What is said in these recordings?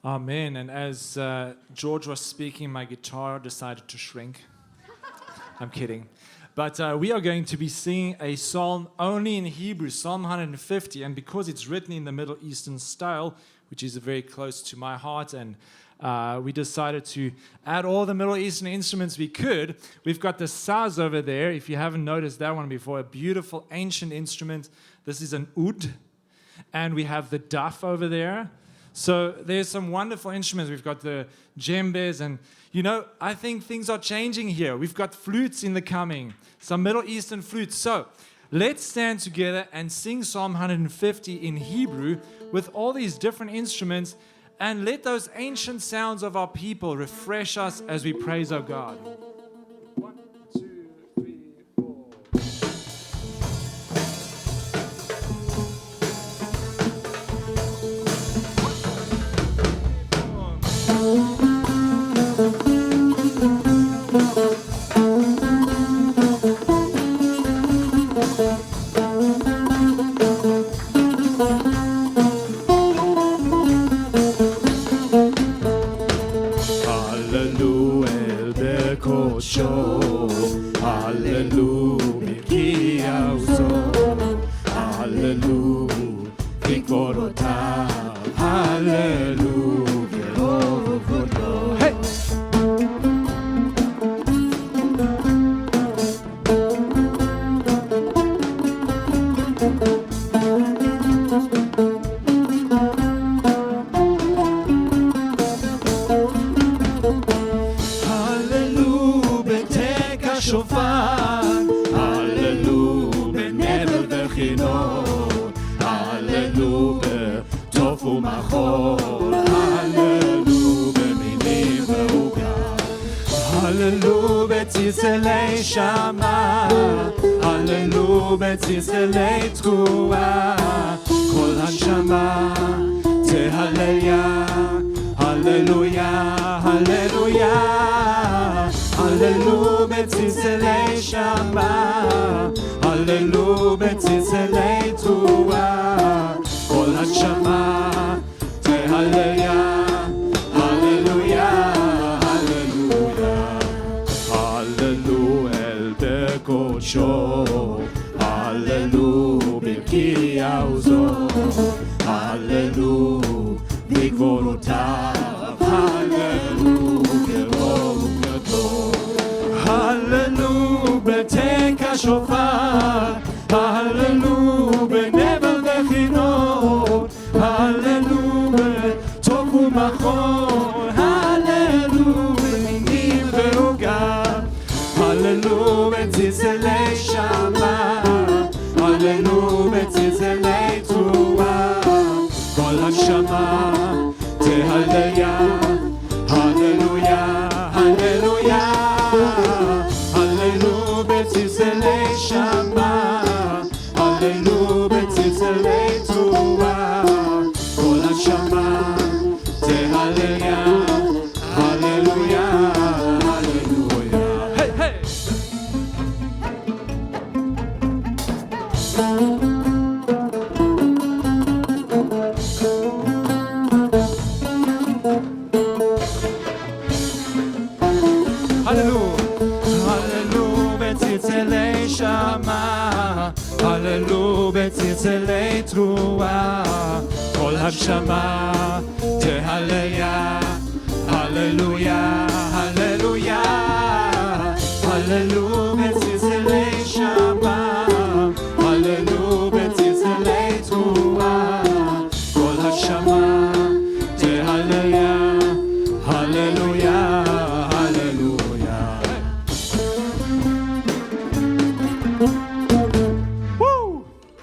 Amen. And as George was speaking, my guitar decided to shrink. I'm kidding. But we are going to be singing a psalm only in Hebrew, Psalm 150. And because it's written in the Middle Eastern style, which is very close to my heart, and we decided to add all the Middle Eastern instruments we could. We've got the saz over there, if you haven't noticed that one before, a beautiful ancient instrument. This is an oud. And we have the daf over there. So there's some wonderful instruments. We've got the djembes, and I think things are changing here. We've got flutes in the coming, some Middle Eastern flutes. So let's stand together and sing Psalm 150 in Hebrew with all these different instruments, and let those ancient sounds of our people refresh us as we praise our God. 1, 2, 3, 4.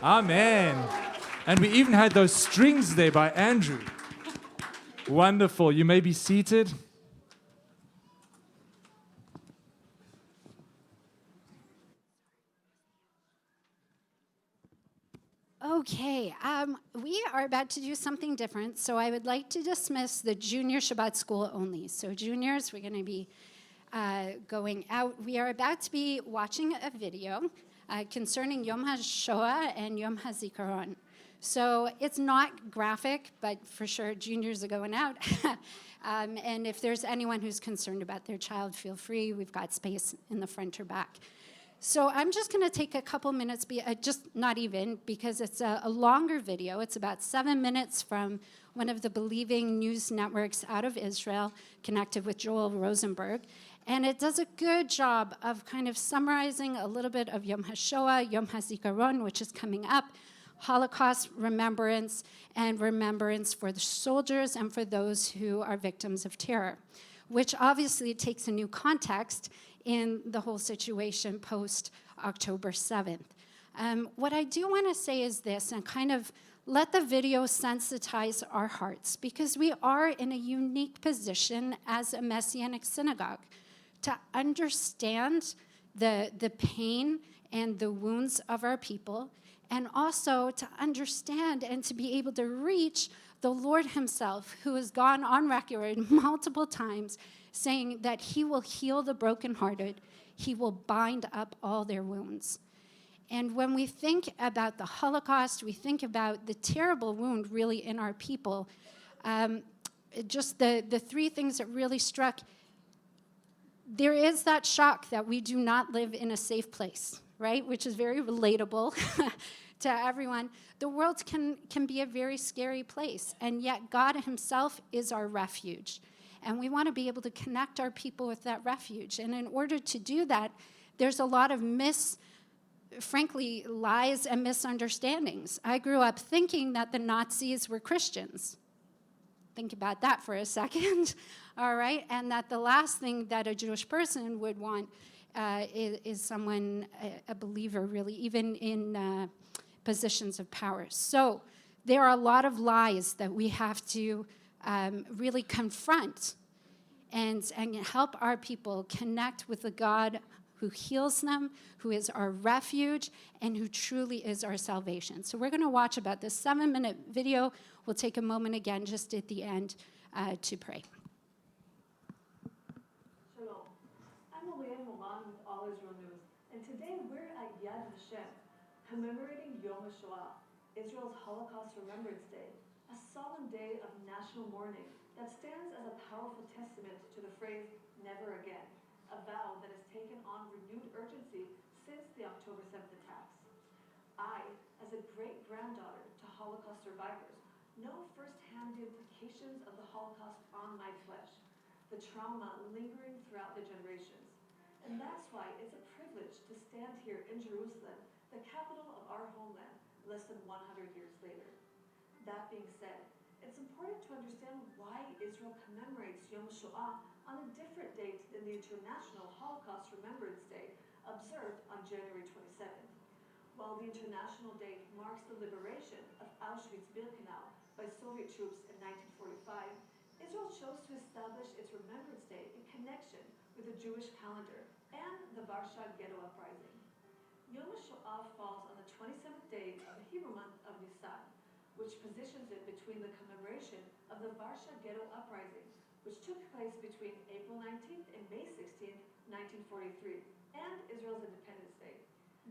Amen. And we even had those strings there by Andrew. Wonderful. You may be seated. Okay, we are about to do something different, so I would like to dismiss the junior Shabbat school only. So juniors, we're going to be going out. We are about to be watching a video concerning Yom HaShoah and Yom HaZikaron. So it's not graphic, but for sure juniors are going out. And if there's anyone who's concerned about their child, feel free. We've got space in the front or back. So I'm just going to take a couple minutes, just not even, because it's a longer video. It's about 7 minutes from one of the Believing news networks out of Israel, connected with Joel Rosenberg. And it does a good job of kind of summarizing a little bit of Yom HaShoah, Yom HaZikaron, which is coming up, Holocaust remembrance, and remembrance for the soldiers and for those who are victims of terror, which obviously takes a new context in the whole situation post October 7th. What I do want to say is this, and kind of let the video sensitize our hearts, because we are in a unique position as a Messianic synagogue to understand the pain and the wounds of our people, and also to understand and to be able to reach the Lord himself, who has gone on record multiple times saying that he will heal the brokenhearted, he will bind up all their wounds. And when we think about the Holocaust, we think about the terrible wound really in our people, just the three things that really struck, there is that shock that we do not live in a safe place, right? Which is very relatable to everyone. The world can be a very scary place, and yet God himself is our refuge. And we want to be able to connect our people with that refuge. And in order to do that, there's a lot of frankly, lies and misunderstandings. I grew up thinking that the Nazis were Christians. Think about that for a second, all right? And that the last thing that a Jewish person would want is someone, a believer, really, even in positions of power. So there are a lot of lies that we have to really confront and help our people connect with the God who heals them, who is our refuge, and who truly is our salvation. So we're going to watch about this 7-minute video. We'll take a moment again just at the end to pray. Shalom. I'm Aliyah Moman with All Israel News, and today we're at Yad Vashem, commemorating Yom HaShoah, Israel's Holocaust Remembrance Day, a solemn day of national mourning that stands as a powerful testament to the phrase, never again, a vow that has taken on renewed urgency since the October 7th attacks. I, as a great-granddaughter to Holocaust survivors, know firsthand the implications of the Holocaust on my flesh, the trauma lingering throughout the generations. And that's why it's a privilege to stand here in Jerusalem, the capital of our homeland, less than 100 years later. That being said, it's important to understand why Israel commemorates Yom HaShoah on a different date than the International Holocaust Remembrance Day, observed on January 27th. While the international date marks the liberation of Auschwitz-Birkenau by Soviet troops in 1945, Israel chose to establish its Remembrance Day in connection with the Jewish calendar and the Warsaw Ghetto Uprising. Yom HaShoah falls on the 27th day of the Hebrew month of Nisan, which positions it between the commemoration of the Warsaw Ghetto Uprising, which took place between April 19th and May 16th, 1943, and Israel's Independence Day.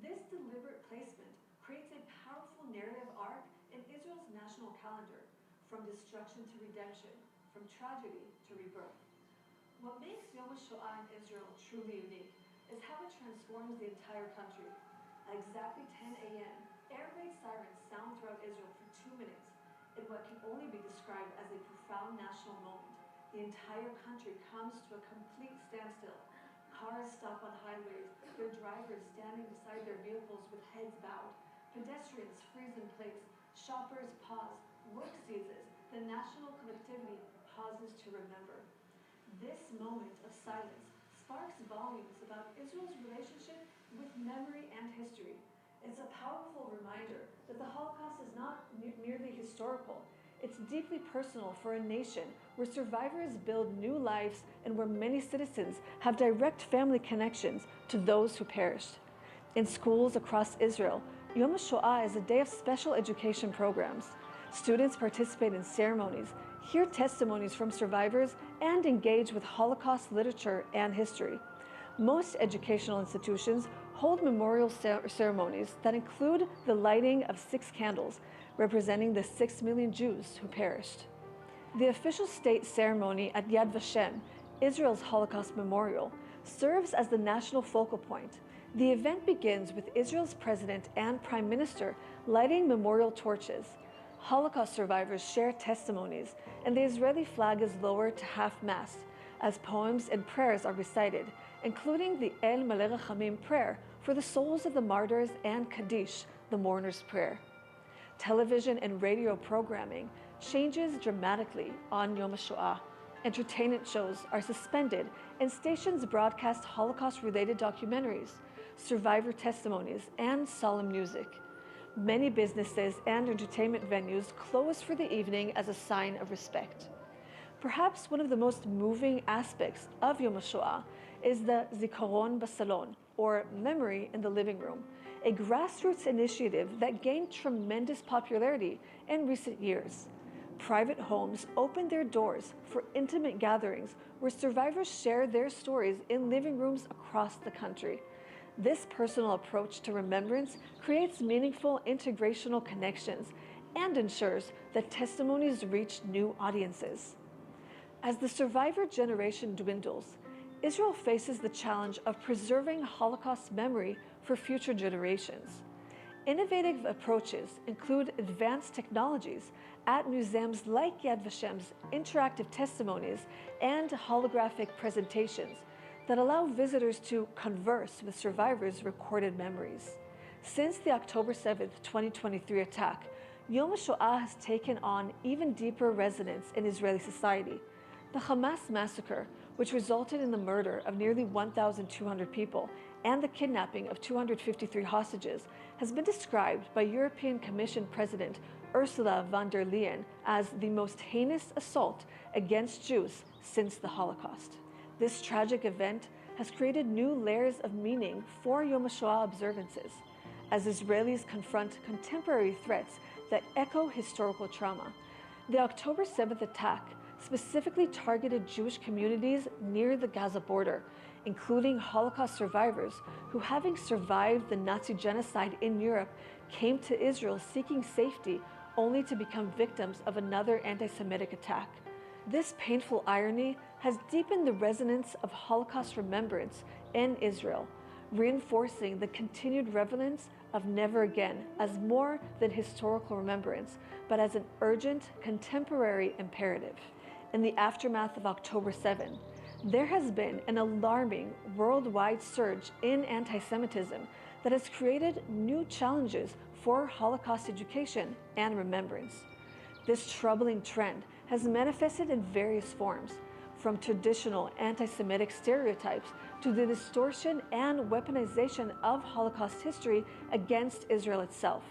This deliberate placement creates a powerful narrative arc in Israel's national calendar, from destruction to redemption, from tragedy to rebirth. What makes Yom HaShoah in Israel truly unique is how it transforms the entire country. At exactly 10 a.m., air raid sirens sound throughout Israel for 2 minutes, in what can only be described as a profound national moment. The entire country comes to a complete standstill. Cars stop on highways, their drivers standing beside their vehicles with heads bowed. Pedestrians freeze in place, shoppers pause, work ceases, the national collectivity pauses to remember. This moment of silence sparks volumes about Israel's relationship with memory and history. It's a powerful reminder that the Holocaust is not merely historical. It's deeply personal for a nation where survivors build new lives and where many citizens have direct family connections to those who perished. In schools across Israel, Yom HaShoah is a day of special education programs. Students participate in ceremonies, hear testimonies from survivors, and engage with Holocaust literature and history. Most educational institutions hold memorial ceremonies that include the lighting of 6 candles, representing the 6 million Jews who perished. The official state ceremony at Yad Vashem, Israel's Holocaust memorial, serves as the national focal point. The event begins with Israel's president and prime minister lighting memorial torches. Holocaust survivors share testimonies, and the Israeli flag is lowered to half-mast as poems and prayers are recited, including the El Maleh Rachamim prayer for the souls of the martyrs and Kaddish, the mourner's prayer. Television and radio programming changes dramatically on Yom HaShoah. Entertainment shows are suspended and stations broadcast Holocaust-related documentaries, survivor testimonies, and solemn music. Many businesses and entertainment venues close for the evening as a sign of respect. Perhaps one of the most moving aspects of Yom HaShoah is the Zikaron Basalon, or Memory in the Living Room, a grassroots initiative that gained tremendous popularity in recent years. Private homes opened their doors for intimate gatherings where survivors share their stories in living rooms across the country. This personal approach to remembrance creates meaningful integrational connections and ensures that testimonies reach new audiences. As the survivor generation dwindles, Israel faces the challenge of preserving Holocaust memory for future generations. Innovative approaches include advanced technologies at museums like Yad Vashem's interactive testimonies and holographic presentations that allow visitors to converse with survivors' recorded memories. Since the October 7, 2023 attack, Yom HaShoah has taken on even deeper resonance in Israeli society. The Hamas massacre, which resulted in the murder of nearly 1,200 people and the kidnapping of 253 hostages, has been described by European Commission President Ursula von der Leyen as the most heinous assault against Jews since the Holocaust. This tragic event has created new layers of meaning for Yom HaShoah observances, as Israelis confront contemporary threats that echo historical trauma. The October 7th attack specifically targeted Jewish communities near the Gaza border, including Holocaust survivors who, having survived the Nazi genocide in Europe, came to Israel seeking safety only to become victims of another anti-Semitic attack. This painful irony has deepened the resonance of Holocaust remembrance in Israel, reinforcing the continued relevance of Never Again as more than historical remembrance, but as an urgent contemporary imperative. In the aftermath of October 7, there has been an alarming worldwide surge in anti-Semitism that has created new challenges for Holocaust education and remembrance. This troubling trend has manifested in various forms, from traditional anti-Semitic stereotypes to the distortion and weaponization of Holocaust history against Israel itself.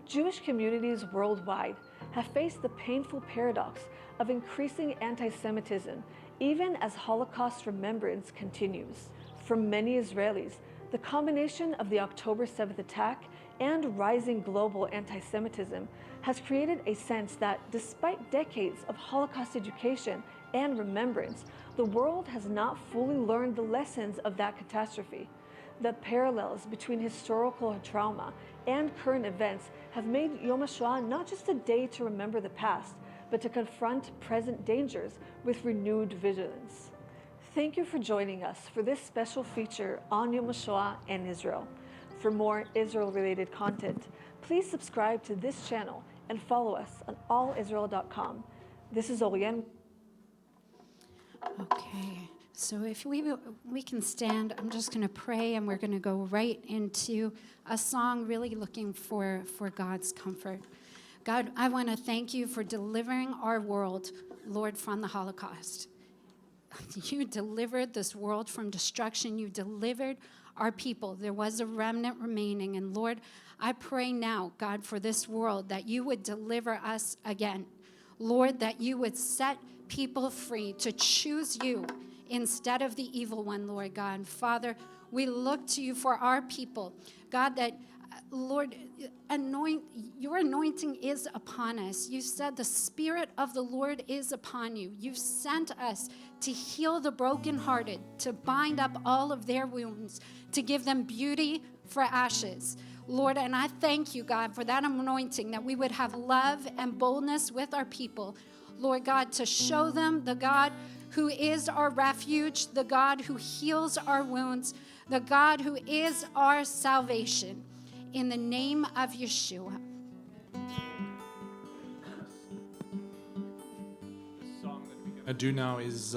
Jewish communities worldwide have faced the painful paradox of increasing anti-Semitism even as Holocaust remembrance continues. For many Israelis, the combination of the October 7th attack and rising global anti-Semitism has created a sense that despite decades of Holocaust education and remembrance, the world has not fully learned the lessons of that catastrophe. The parallels between historical trauma and current events have made Yom HaShoah not just a day to remember the past, but to confront present dangers with renewed vigilance. Thank you for joining us for this special feature on Yom HaShoah and Israel. For more Israel-related content, please subscribe to this channel and follow us on allisrael.com. This is Oriane. Okay, so if we can stand, I'm just going to pray, and we're going to go right into a song really looking for God's comfort. God, I want to thank you for delivering our world, Lord, from the Holocaust. You delivered this world from destruction. You delivered our people. There was a remnant remaining. And Lord, I pray now, God, for this world, that you would deliver us again. Lord, that you would set people free to choose you instead of the evil one, Lord God. Father, we look to you for our people. God, that Lord, your anointing is upon us. You said the Spirit of the Lord is upon you. You've sent us to heal the brokenhearted, to bind up all of their wounds, to give them beauty for ashes. Lord, and I thank you, God, for that anointing, that we would have love and boldness with our people. Lord God, to show them the God who is our refuge, the God who heals our wounds, the God who is our salvation. In the name of Yeshua. The song that we're going to do now is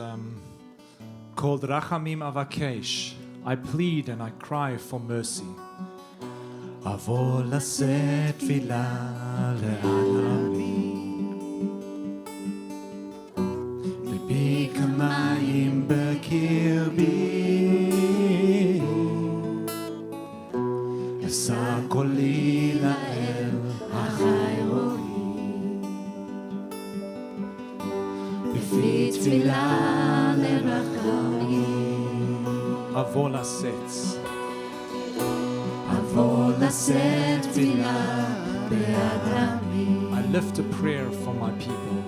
called Rachamim Avakesh. I plead and I cry for mercy. אבוא לשאת תפילה לעמי, ליבי כמים בקרבי, אשא קולי לאל החי רואי, לפי תפילה לרחמים, אבוא לשאת I lift a prayer for my people.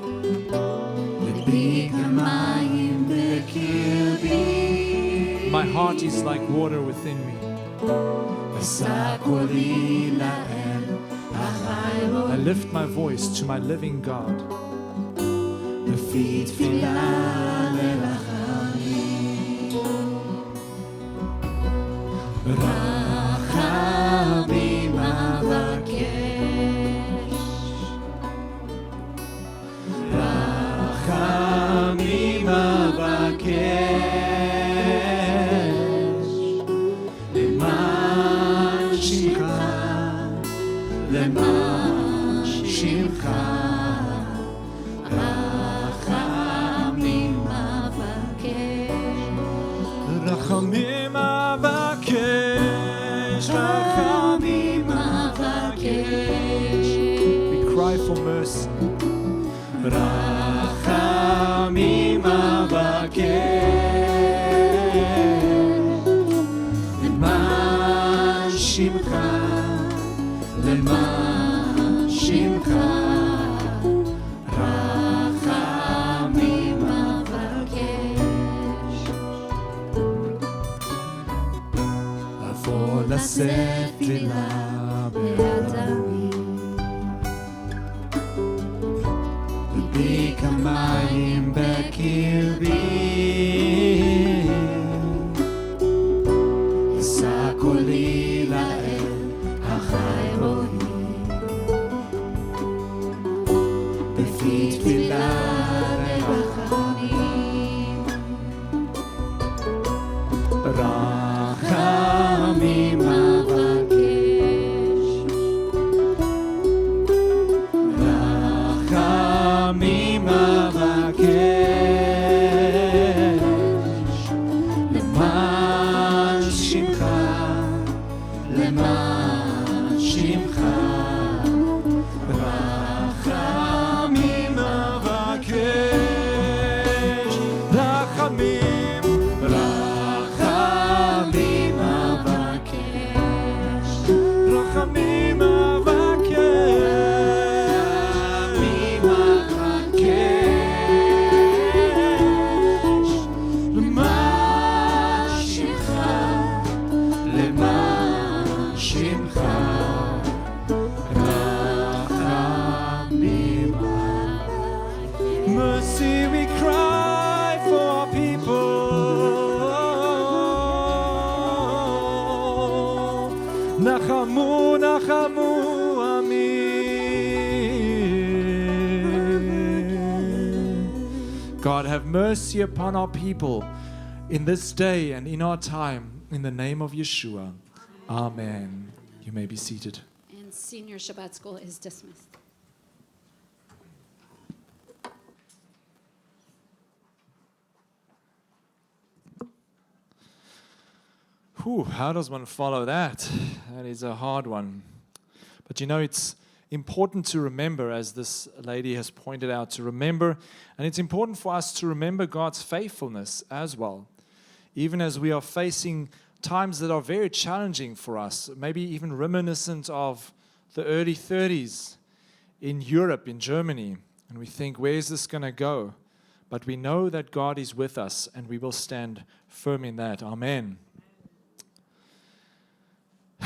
My heart is like water within me. I lift my voice to my living God. רחמים אבקש, רחמים אבקש, למען שמך, למען שמך, רחמים אבקש, רחמים אבקש. We cry for mercy. Rachamim avakesh, למען שמך, למען שמך, רחמים אבקש. אבוא לשאת תפילה באדמי, ליבי כמים בקרבי, אשא קולי לאל החי רואי, בפי תפילה לרחמים, רחמים אבקש, רחמים אבקש, למען שמך, למען שמך, רחמים אבקש, רחמים, רחמים אבקש, רחמים אבקש, למען שמך, למען שמך, רחמים אבקש. Mercy we cry for our people. נחמו, נחמו עמי. God, have mercy upon our people in this day and in our time. In the name of Yeshua. Amen. You may be seated. And Senior Shabbat School is dismissed. Whew, how does one follow that? That is a hard one. But you know, it's important to remember, as this lady has pointed out, to remember, and it's important for us to remember God's faithfulness as well. Even as we are facing times that are very challenging for us, maybe even reminiscent of the early 30s in Europe, in Germany, and we think, where is this going to go? But we know that God is with us, and we will stand firm in that. Amen.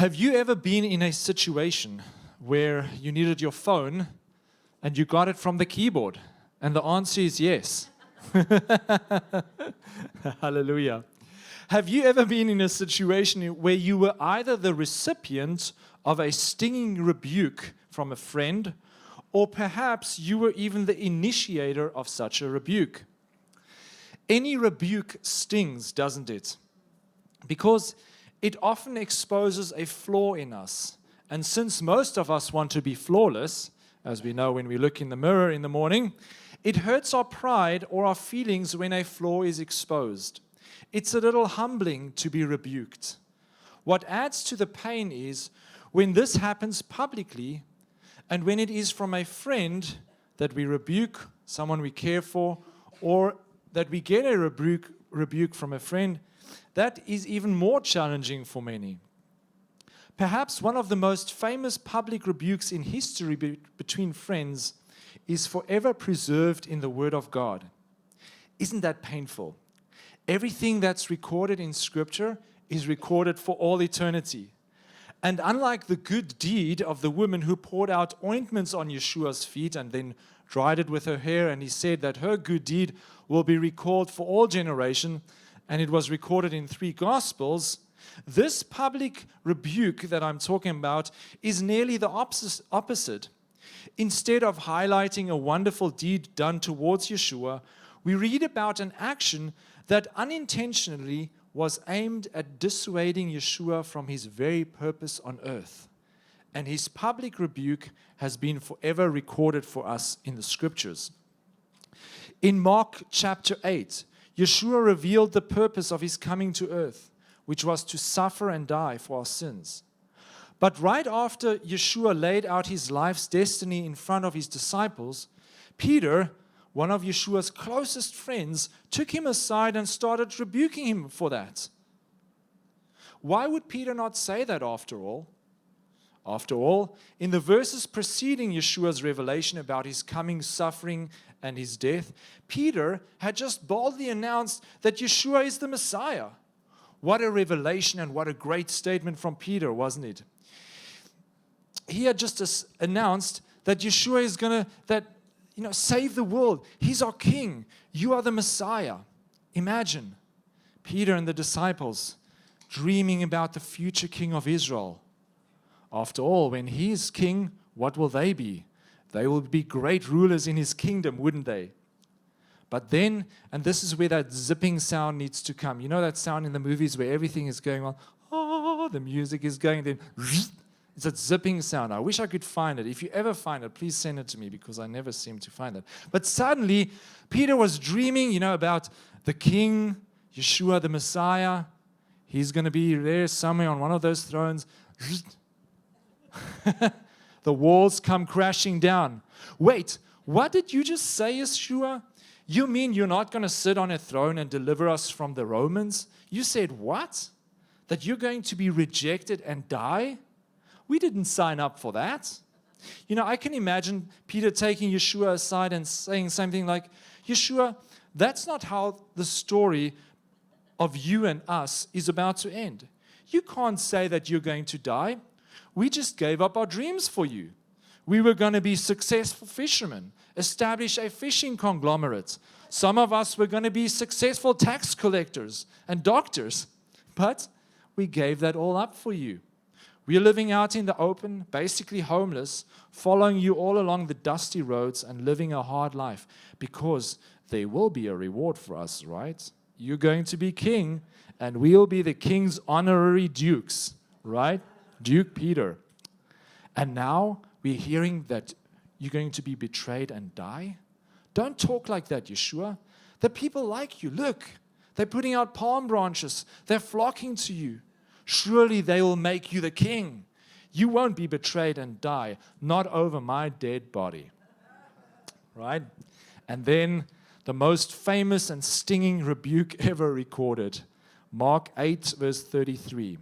Have you ever been in a situation where you needed your phone and you got it from the keyboard? And the answer is yes. Hallelujah. Have you ever been in a situation where you were either the recipient of a stinging rebuke from a friend, or perhaps you were even the initiator of such a rebuke? Any rebuke stings, doesn't it? Because it often exposes a flaw in us. And since most of us want to be flawless, as we know when we look in the mirror in the morning, it hurts our pride or our feelings when a flaw is exposed. It's a little humbling to be rebuked. What adds to the pain is when this happens publicly and when it is from a friend that we rebuke, someone we care for, or that we get a rebuke from a friend, that is even more challenging for many. Perhaps one of the most famous public rebukes in history between friends is forever preserved in the Word of God. Isn't that painful? Everything that's recorded in Scripture is recorded for all eternity. And unlike the good deed of the woman who poured out ointments on Yeshua's feet and then dried it with her hair, and he said that her good deed will be recalled for all generation, and it was recorded in 3 Gospels, this public rebuke that I'm talking about is nearly the opposite. Instead of highlighting a wonderful deed done towards Yeshua, we read about an action that unintentionally was aimed at dissuading Yeshua from his very purpose on earth. And his public rebuke has been forever recorded for us in the Scriptures. In Mark chapter 8, Yeshua revealed the purpose of his coming to earth, which was to suffer and die for our sins. But right after Yeshua laid out his life's destiny in front of his disciples, Peter, one of Yeshua's closest friends, took him aside and started rebuking him for that. Why would Peter not say that after all? After all, in the verses preceding Yeshua's revelation about his coming suffering and his death, Peter had just boldly announced that Yeshua is the Messiah. What a revelation and what a great statement from Peter, wasn't it? He had just announced that Yeshua is going to save the world. He's our king. You are the Messiah. Imagine Peter and the disciples dreaming about the future king of Israel. After all, when he is king, what will they be? They will be great rulers in his kingdom, wouldn't they? But then, and this is where that zipping sound needs to come. You know that sound in the movies where everything is going on? Oh, the music is going, then it's a zipping sound. I wish I could find it. If you ever find it, please send it to me because I never seem to find it. But suddenly, Peter was dreaming, about the king, Yeshua, the Messiah. He's going to be there somewhere on one of those thrones. The walls come crashing down. Wait, what did you just say, Yeshua? You mean you're not going to sit on a throne and deliver us from the Romans? You said what? That you're going to be rejected and die? We didn't sign up for that. I can imagine Peter taking Yeshua aside and saying something like, Yeshua, that's not how the story of you and us is about to end. You can't say that you're going to die. We just gave up our dreams for you. We were going to be successful fishermen, establish a fishing conglomerate. Some of us were going to be successful tax collectors and doctors. But we gave that all up for you. We're living out in the open, basically homeless, following you all along the dusty roads and living a hard life because there will be a reward for us, right? You're going to be king, and we'll be the king's honorary dukes, right? Duke Peter. And now we're hearing that you're going to be betrayed and die? Don't talk like that, Yeshua. The people like you. Look, they're putting out palm branches. They're flocking to you. Surely they will make you the king. You won't be betrayed and die, not over my dead body. Right? And then the most famous and stinging rebuke ever recorded. Mark 8, verse 33.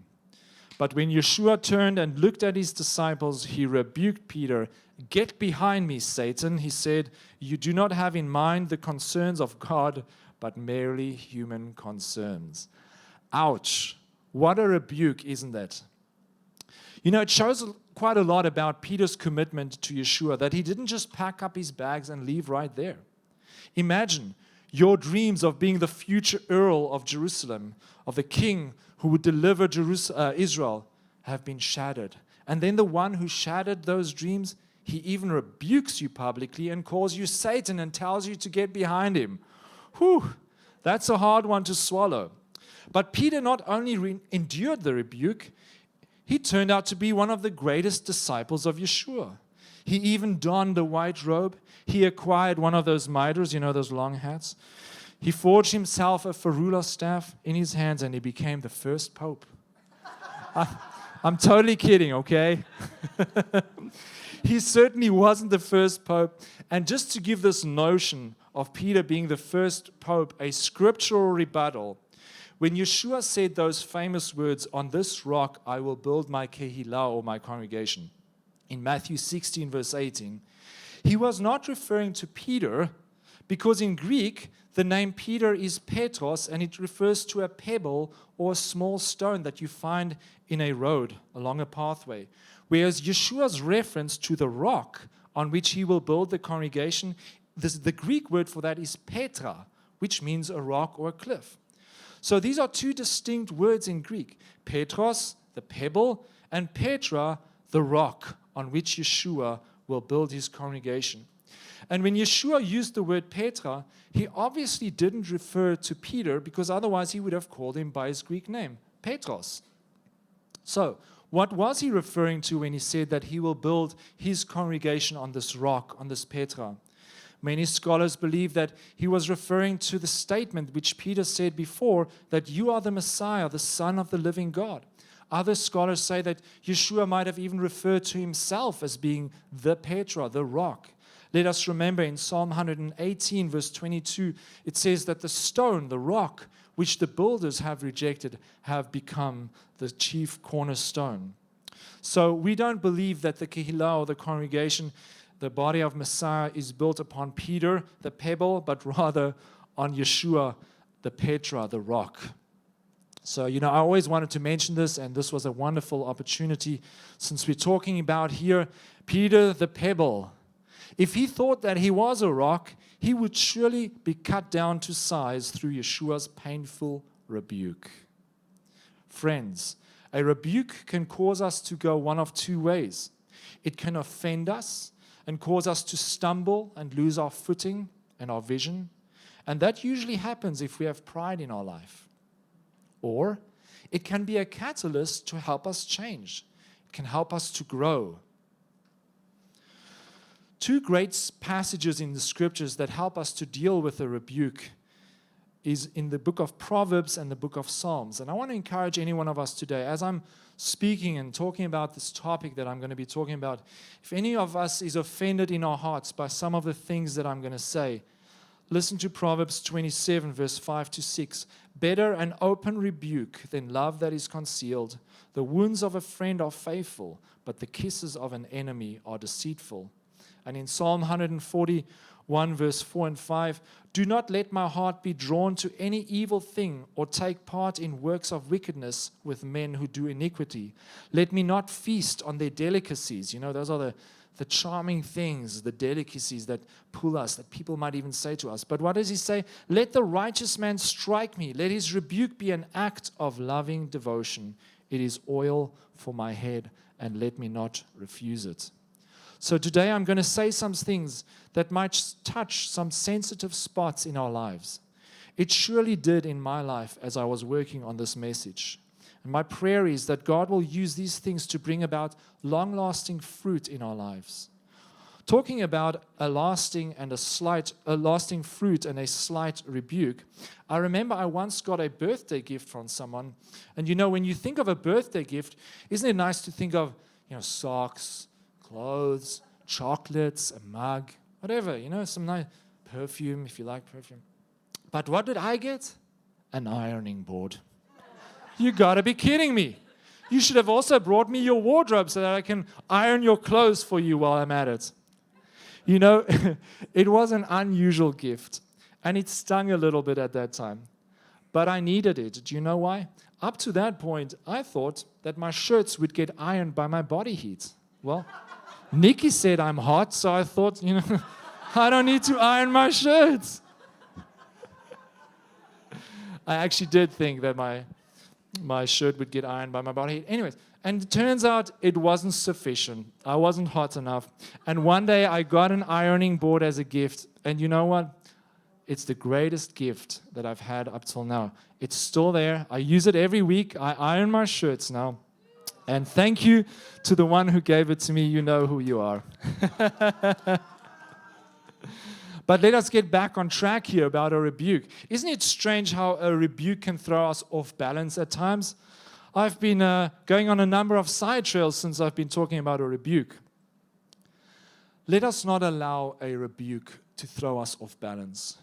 But when Yeshua turned and looked at his disciples, he rebuked Peter. Get behind me, Satan, he said. You do not have in mind the concerns of God, but merely human concerns. Ouch. What a rebuke, isn't that? You know, it shows quite a lot about Peter's commitment to Yeshua, that he didn't just pack up his bags and leave right there. Imagine your dreams of being the future Earl of Jerusalem, of the king who would deliver Israel, have been shattered. And then the one who shattered those dreams, he even rebukes you publicly and calls you Satan and tells you to get behind him. Whew, that's a hard one to swallow. But Peter not only endured the rebuke, he turned out to be one of the greatest disciples of Yeshua. He even donned the white robe. He acquired one of those mitres, you know, those long hats. He forged himself a ferula staff in his hands, and he became the first pope. I'm totally kidding, okay? He certainly wasn't the first pope. And just to give this notion of Peter being the first pope a scriptural rebuttal, when Yeshua said those famous words, "On this rock I will build my kehillah," or my congregation, in Matthew 16, verse 18, he was not referring to Peter, because in Greek, the name Peter is Petros, and it refers to a pebble or a small stone that you find in a road along a pathway. Whereas Yeshua's reference to the rock on which he will build the congregation, the Greek word for that is Petra, which means a rock or a cliff. So these are two distinct words in Greek. Petros, the pebble, and Petra, the rock on which Yeshua will build his congregation. And when Yeshua used the word Petra, he obviously didn't refer to Peter, because otherwise he would have called him by his Greek name, Petros. So, what was he referring to when he said that he will build his congregation on this rock, on this Petra? Many scholars believe that he was referring to the statement which Peter said before, that you are the Messiah, the Son of the living God. Other scholars say that Yeshua might have even referred to himself as being the Petra, the rock. Let us remember in Psalm 118, verse 22, it says that the stone, the rock, which the builders have rejected, have become the chief cornerstone. So we don't believe that the Kehillah, or the congregation, the body of Messiah, is built upon Peter, the pebble, but rather on Yeshua, the Petra, the rock. So, I always wanted to mention this, and this was a wonderful opportunity, since we're talking about here Peter the pebble. If he thought that he was a rock, he would surely be cut down to size through Yeshua's painful rebuke. Friends, a rebuke can cause us to go one of two ways. It can offend us and cause us to stumble and lose our footing and our vision. And that usually happens if we have pride in our life. Or it can be a catalyst to help us change. It can help us to grow. Two great passages in the scriptures that help us to deal with a rebuke is in the book of Proverbs and the book of Psalms. And I want to encourage any one of us today, as I'm speaking and talking about this topic that I'm going to be talking about, if any of us is offended in our hearts by some of the things that I'm going to say, listen to Proverbs 27, verse 5 to 6. Better an open rebuke than love that is concealed. The wounds of a friend are faithful, but the kisses of an enemy are deceitful. And in Psalm 141, verse 4 and 5, do not let my heart be drawn to any evil thing or take part in works of wickedness with men who do iniquity. Let me not feast on their delicacies. Those are the charming things, the delicacies that pull us, that people might even say to us. But what does he say? Let the righteous man strike me. Let his rebuke be an act of loving devotion. It is oil for my head, and let me not refuse it. So today I'm going to say some things that might touch some sensitive spots in our lives. It surely did in my life as I was working on this message. And my prayer is that God will use these things to bring about long-lasting fruit in our lives. Talking about a lasting fruit and a slight rebuke, I remember I once got a birthday gift from someone. And when you think of a birthday gift, isn't it nice to think of, socks, clothes, chocolates, a mug, whatever, some nice perfume if you like perfume. But what did I get? An ironing board. You gotta be kidding me. You should have also brought me your wardrobe so that I can iron your clothes for you while I'm at it. It was an unusual gift, and it stung a little bit at that time. but I needed it. Do you know why? Up to that point, I thought that my shirts would get ironed by my body heat. Well, Nikki said I'm hot, so I thought, I don't need to iron my shirts. I actually did think that my shirt would get ironed by my body heat. Anyways, and it turns out it wasn't sufficient. I wasn't hot enough. And one day I got an ironing board as a gift. And you know what? It's the greatest gift that I've had up till now. It's still there. I use it every week. I iron my shirts now. And thank you to the one who gave it to me. You know who you are. But let us get back on track here about a rebuke. Isn't it strange how a rebuke can throw us off balance at times? I've been going on a number of side trails since I've been talking about a rebuke. Let us not allow a rebuke to throw us off balance.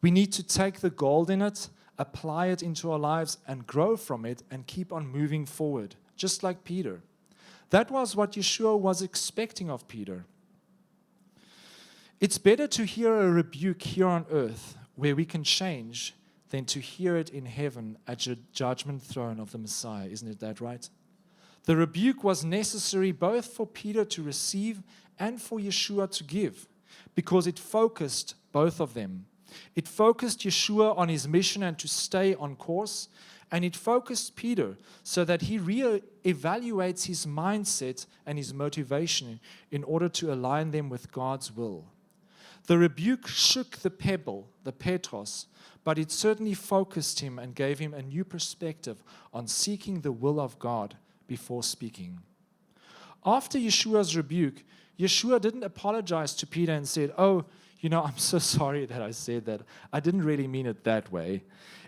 We need to take the gold in it, apply it into our lives, and grow from it and keep on moving forward, just like Peter. That was what Yeshua was expecting of Peter. It's better to hear a rebuke here on earth where we can change than to hear it in heaven at the judgment throne of the Messiah. Isn't it that right? The rebuke was necessary both for Peter to receive and for Yeshua to give because it focused both of them. It focused Yeshua on his mission and to stay on course, and it focused Peter so that he re-evaluates his mindset and his motivation in order to align them with God's will. The rebuke shook the pebble, the Petros, but it certainly focused him and gave him a new perspective on seeking the will of God before speaking. After Yeshua's rebuke, Yeshua didn't apologize to Peter and said, "Oh, I'm so sorry that I said that. I didn't really mean it that way.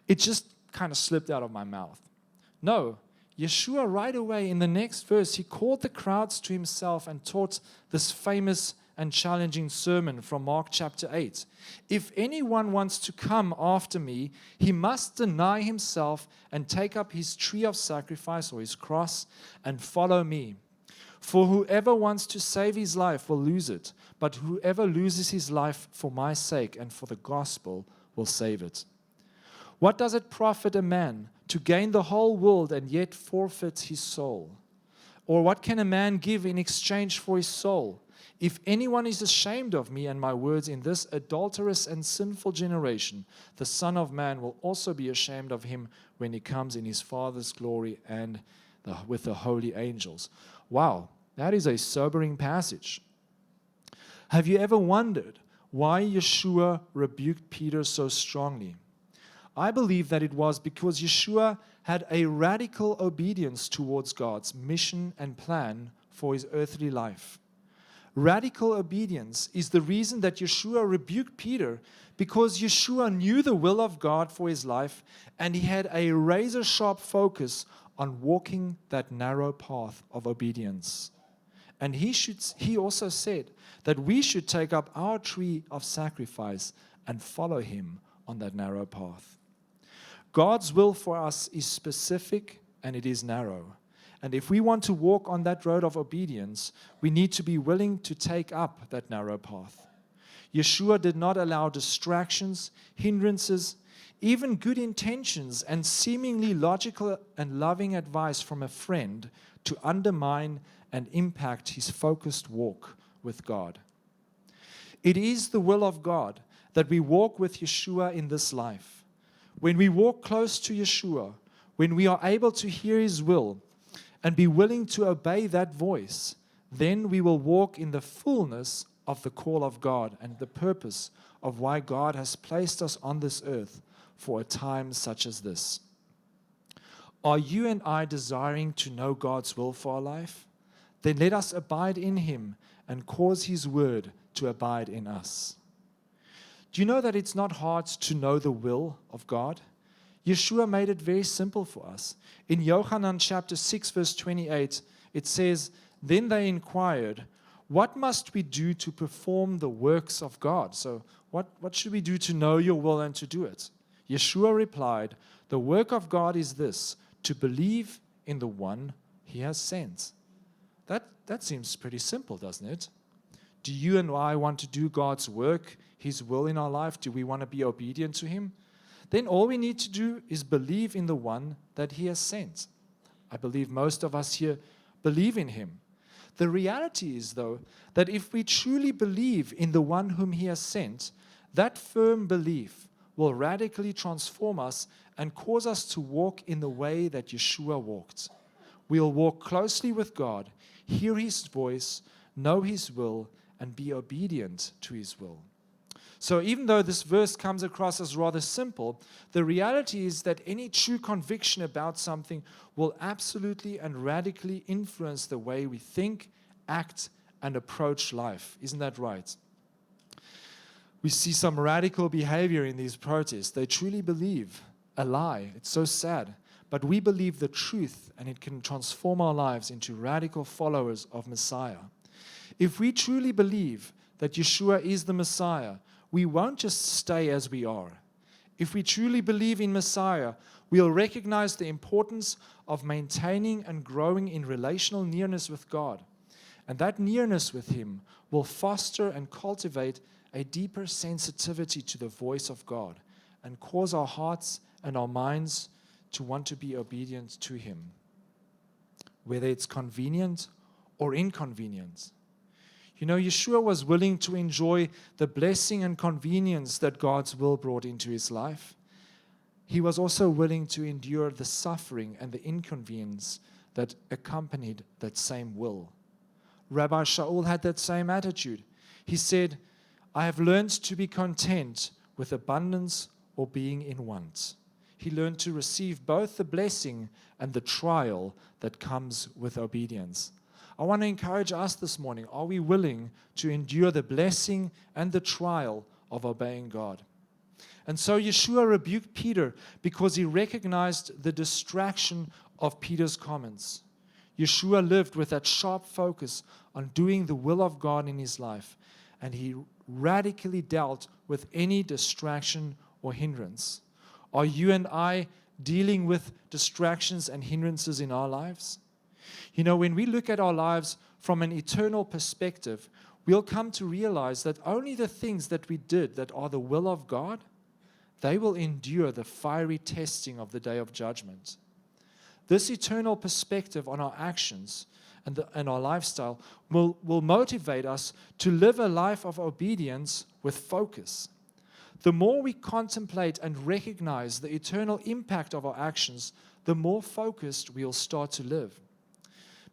It just kind of slipped out of my mouth." No, Yeshua right away in the next verse, he called the crowds to himself and taught this famous and challenging sermon from Mark chapter 8. "If anyone wants to come after me, he must deny himself and take up his tree of sacrifice or his cross and follow me. For whoever wants to save his life will lose it, but whoever loses his life for my sake and for the gospel will save it. What does it profit a man to gain the whole world and yet forfeit his soul? Or what can a man give in exchange for his soul? If anyone is ashamed of me and my words in this adulterous and sinful generation, the Son of Man will also be ashamed of him when he comes in his Father's glory and with the holy angels." Wow, that is a sobering passage. Have you ever wondered why Yeshua rebuked Peter so strongly? I believe that it was because Yeshua had a radical obedience towards God's mission and plan for his earthly life. Radical obedience is the reason that Yeshua rebuked Peter, because Yeshua knew the will of God for his life and he had a razor-sharp focus on walking that narrow path of obedience. And he also said that we should take up our tree of sacrifice and follow him on that narrow path. God's will for us is specific and it is narrow. And if we want to walk on that road of obedience, we need to be willing to take up that narrow path. Yeshua did not allow distractions, hindrances, even good intentions and seemingly logical and loving advice from a friend to undermine and impact his focused walk with God. It is the will of God that we walk with Yeshua in this life. When we walk close to Yeshua, when we are able to hear his will and be willing to obey that voice, then we will walk in the fullness of the call of God and the purpose of why God has placed us on this earth for a time such as this. Are you and I desiring to know God's will for our life? Then let us abide in him and cause his word to abide in us. Do you know that it's not hard to know the will of God? Yeshua made it very simple for us. In Yohanan chapter 6 verse 28, it says, "Then they inquired, 'What must we do to perform the works of God?'" So what should we do to know your will and to do it? Yeshua replied, "The work of God is this, to believe in the one he has sent." That seems pretty simple, doesn't it? Do you and I want to do God's work, his will in our life? Do we want to be obedient to him? then all we need to do is believe in the one that he has sent. I believe most of us here believe in him. The reality is, though, that if we truly believe in the one whom he has sent, that firm belief will radically transform us and cause us to walk in the way that Yeshua walked. We'll walk closely with God, hear his voice, know his will, and be obedient to his will. So even though this verse comes across as rather simple, the reality is that any true conviction about something will absolutely and radically influence the way we think, act, and approach life. Isn't that right? We see some radical behavior in these protests. They truly believe a lie. It's so sad. But we believe the truth, and it can transform our lives into radical followers of Messiah. If we truly believe that Yeshua is the Messiah, we won't just stay as we are. If we truly believe in Messiah, we'll recognize the importance of maintaining and growing in relational nearness with God. And that nearness with him will foster and cultivate a deeper sensitivity to the voice of God and cause our hearts and our minds to want to be obedient to him, whether it's convenient or inconvenient. You know, Yeshua was willing to enjoy the blessing and convenience that God's will brought into his life. He was also willing to endure the suffering and the inconvenience that accompanied that same will. Rabbi Shaul had that same attitude. He said, I have learned to be content with abundance or being in want. He learned to receive both the blessing and the trial that comes with obedience. I want to encourage us this morning. Are we willing to endure the blessing and the trial of obeying God? And so Yeshua rebuked Peter because he recognized the distraction of Peter's comments. Yeshua lived with that sharp focus on doing the will of God in his life, and he radically dealt with any distraction or hindrance. Are you and I dealing with distractions and hindrances in our lives? You know, when we look at our lives from an eternal perspective, we'll come to realize that only the things that we did that are the will of God, they will endure the fiery testing of the day of judgment. This eternal perspective on our actions and our lifestyle will motivate us to live a life of obedience with focus. The more we contemplate and recognize the eternal impact of our actions, the more focused we'll start to live.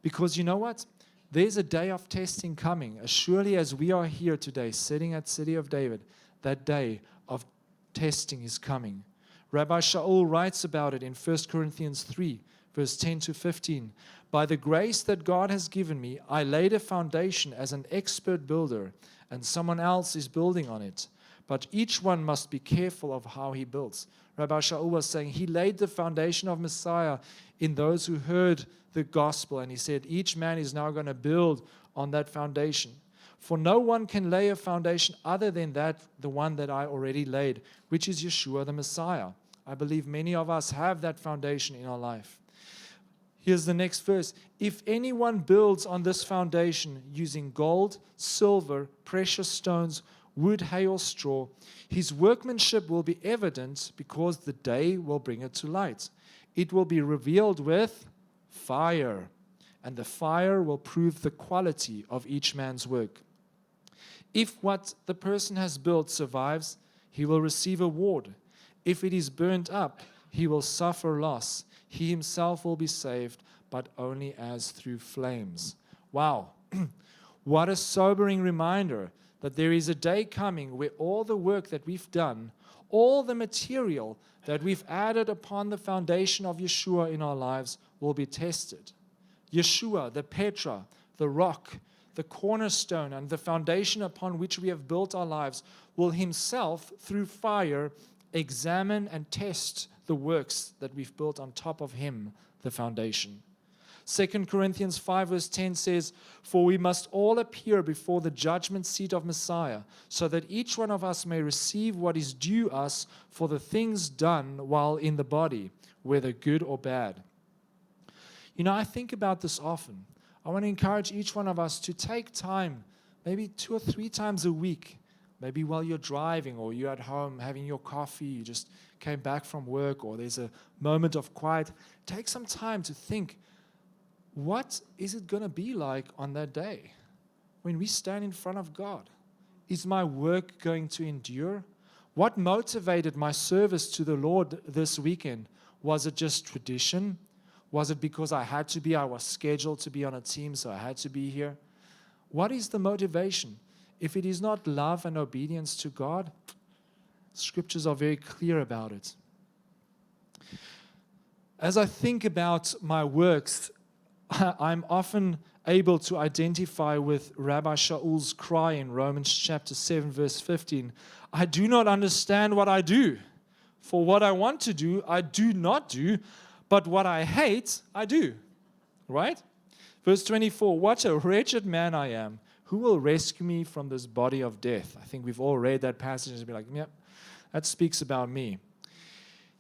Because you know what? There's a day of testing coming. As surely as we are here today, sitting at City of David, that day of testing is coming. Rabbi Shaul writes about it in 1 Corinthians 3, verse 10 to 15. By the grace that God has given me, I laid a foundation as an expert builder, and someone else is building on it. But each one must be careful of how he builds. Rabbi Shaul was saying he laid the foundation of Messiah in those who heard the gospel, and he said each man is now going to build on that foundation. For no one can lay a foundation other than that, the one that I already laid, which is Yeshua the Messiah. I believe many of us have that foundation in our life. Here's the next verse. If anyone builds on this foundation using gold, silver, precious stones, wood, hay, or straw, his workmanship will be evident because the day will bring it to light. It will be revealed with fire, and the fire will prove the quality of each man's work. If what the person has built survives, he will receive a reward. If it is burnt up, he will suffer loss. He himself will be saved, but only as through flames. Wow, what a sobering reminder that there is a day coming where all the work that we've done, all the material that we've added upon the foundation of Yeshua in our lives will be tested. Yeshua, the Petra, the rock, the cornerstone, and the foundation upon which we have built our lives, will himself, through fire, examine and test the works that we've built on top of him, the foundation. 2 Corinthians 5 verse 10 says, For we must all appear before the judgment seat of Messiah, so that each one of us may receive what is due us for the things done while in the body, whether good or bad. You know, I think about this often. I want to encourage each one of us to take time, maybe 2 or 3 times a week, maybe while you're driving or you're at home having your coffee, you just came back from work or there's a moment of quiet, take some time to think, what is it going to be like on that day when we stand in front of God? Is my work going to endure? What motivated my service to the Lord this weekend? Was it just tradition? Was it because I had to be? I was scheduled to be on a team, so I had to be here. What is the motivation? If it is not love and obedience to God, scriptures are very clear about it. As I think about my works, I'm often able to identify with Rabbi Shaul's cry in Romans chapter 7, verse 15. I do not understand what I do. For what I want to do, I do not do, but what I hate, I do. Right? Verse 24, what a wretched man I am. Who will rescue me from this body of death? I think we've all read that passage and be like, yep, that speaks about me.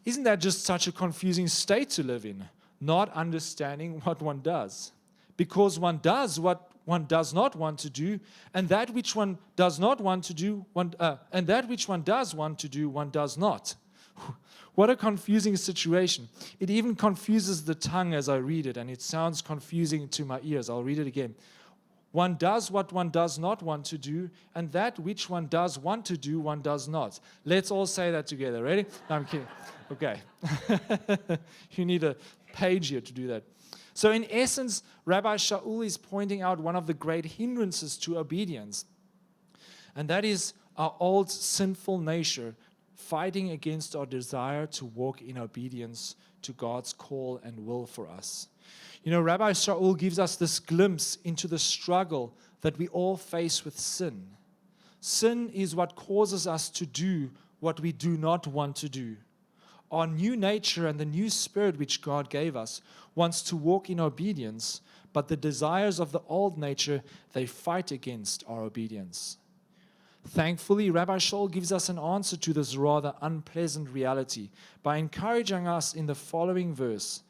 Isn't that just such a confusing state to live in? Not understanding what one does. Because one does what one does not want to do, and that which one does not want to do, and that which one does want to do, one does not. What a confusing situation. It even confuses the tongue as I read it, and it sounds confusing to my ears. I'll read it again. One does what one does not want to do, and that which one does want to do, one does not. Let's all say that together. Ready? No, I'm kidding. Okay. You need a page here to do that. So in essence, Rabbi Shaul is pointing out one of the great hindrances to obedience, and that is our old sinful nature fighting against our desire to walk in obedience to God's call and will for us. You know, Rabbi Shaul gives us this glimpse into the struggle that we all face with sin. Sin is what causes us to do what we do not want to do. Our new nature and the new spirit which God gave us wants to walk in obedience, but the desires of the old nature, they fight against our obedience. Thankfully, Rabbi Shaul gives us an answer to this rather unpleasant reality by encouraging us in the following verse.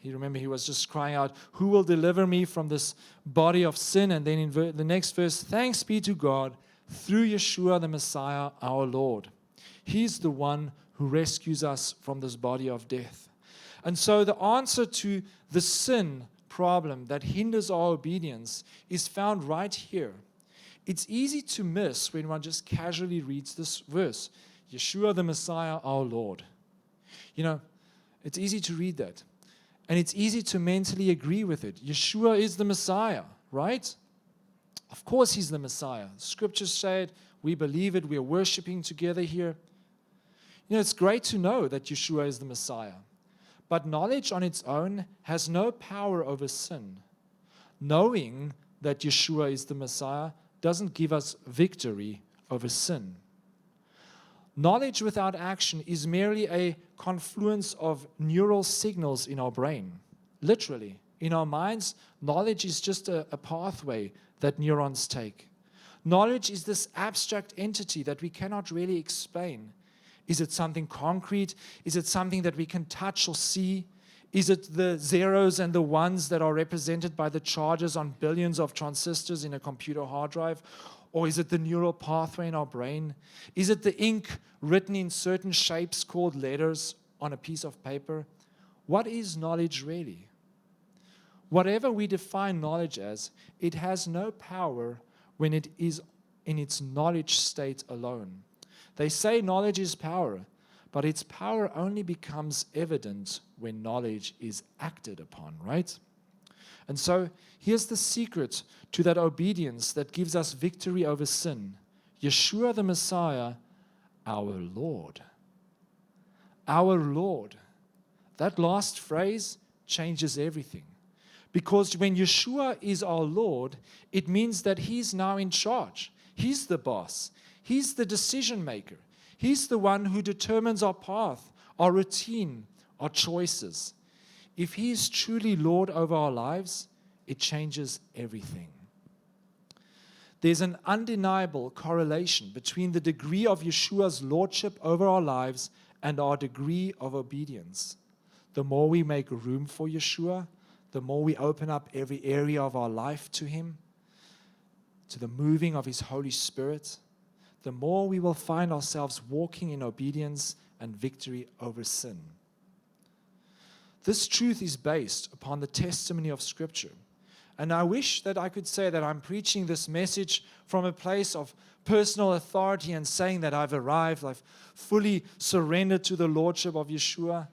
Remember, he was just crying out, who will deliver me from this body of sin? And then in the next verse, thanks be to God through Yeshua the Messiah, our Lord. He's the one who rescues us from this body of death. And so the answer to the sin problem that hinders our obedience is found right here. It's easy to miss when one just casually reads this verse, Yeshua the Messiah, our Lord. You know, it's easy to read that. And it's easy to mentally agree with it. Yeshua is the Messiah, right? Of course he's the Messiah. Scriptures say it. We believe it. We are worshiping together here. You know, it's great to know that Yeshua is the Messiah. But knowledge on its own has no power over sin. Knowing that Yeshua is the Messiah doesn't give us victory over sin. Knowledge without action is merely a confluence of neural signals in our brain. Literally, in our minds, knowledge is just a pathway that neurons take. Knowledge is this abstract entity that we cannot really explain. Is it something concrete? Is it something that we can touch or see? Is it the zeros and the ones that are represented by the charges on billions of transistors in a computer hard drive? Or is it the neural pathway in our brain? Is it the ink written in certain shapes called letters on a piece of paper? What is knowledge really? Whatever we define knowledge as, it has no power when it is in its knowledge state alone. They say knowledge is power, but its power only becomes evident when knowledge is acted upon, right? And so here's the secret to that obedience that gives us victory over sin. Yeshua the Messiah, our Lord. Our Lord. That last phrase changes everything. Because when Yeshua is our Lord, it means that He's now in charge. He's the boss. He's the decision maker. He's the one who determines our path, our routine, our choices. If He is truly Lord over our lives, it changes everything. There's an undeniable correlation between the degree of Yeshua's lordship over our lives and our degree of obedience. The more we make room for Yeshua, the more we open up every area of our life to Him, to the moving of His Holy Spirit, the more we will find ourselves walking in obedience and victory over sin. This truth is based upon the testimony of Scripture. And I wish that I could say that I'm preaching this message from a place of personal authority and saying that I've arrived, I've fully surrendered to the Lordship of Yeshua.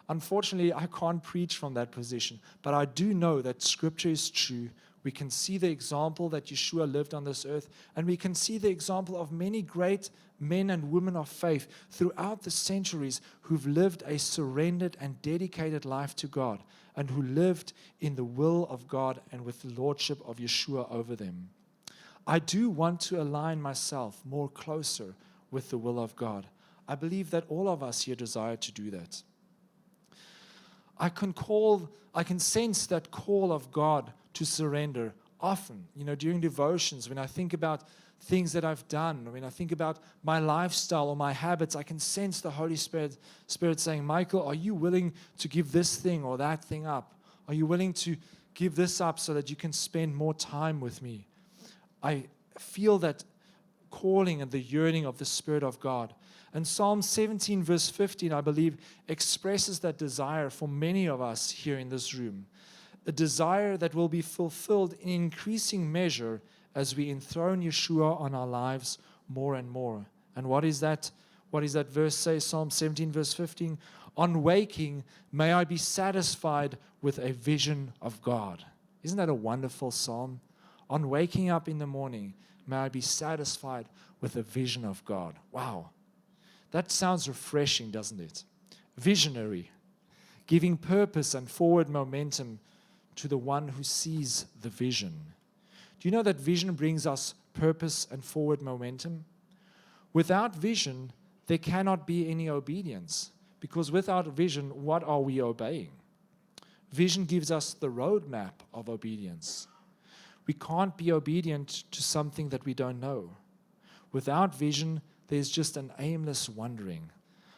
Unfortunately, I can't preach from that position, but I do know that Scripture is true. We can see the example that Yeshua lived on this earth, and we can see the example of many great men and women of faith throughout the centuries who've lived a surrendered and dedicated life to God, and who lived in the will of God and with the Lordship of Yeshua over them. I do want to align myself more closer with the will of God. I believe that all of us here desire to do that. I can sense that call of God to surrender often, during devotions, when I think about things that I've done, when I think about my lifestyle or my habits, I can sense the Holy Spirit saying, Michael, are you willing to give this thing or that thing up? Are you willing to give this up so that you can spend more time with me? I feel that calling and the yearning of the Spirit of God. And Psalm 17 verse 15, I believe, expresses that desire for many of us here in this room. A desire that will be fulfilled in increasing measure as we enthrone Yeshua on our lives more and more. And what is that? What does that verse say? Psalm 17 verse 15. On waking, may I be satisfied with a vision of God. Isn't that a wonderful psalm? On waking up in the morning, may I be satisfied with a vision of God. Wow. That sounds refreshing, doesn't it? Visionary, giving purpose and forward momentum to the one who sees the vision. Do you know that vision brings us purpose and forward momentum? Without vision, there cannot be any obedience, because without vision, what are we obeying? Vision gives us the roadmap of obedience. We can't be obedient to something that we don't know. Without vision, there's just an aimless wandering.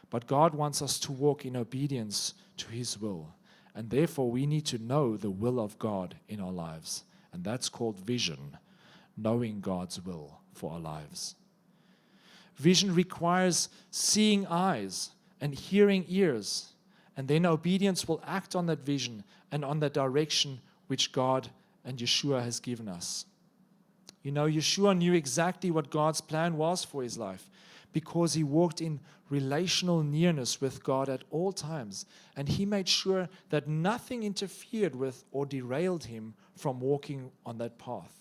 But God wants us to walk in obedience to His will. And therefore, we need to know the will of God in our lives. And that's called vision, knowing God's will for our lives. Vision requires seeing eyes and hearing ears. And then obedience will act on that vision and on that direction which God and Yeshua has given us. Yeshua knew exactly what God's plan was for His life, because He walked in relational nearness with God at all times, and He made sure that nothing interfered with or derailed Him from walking on that path.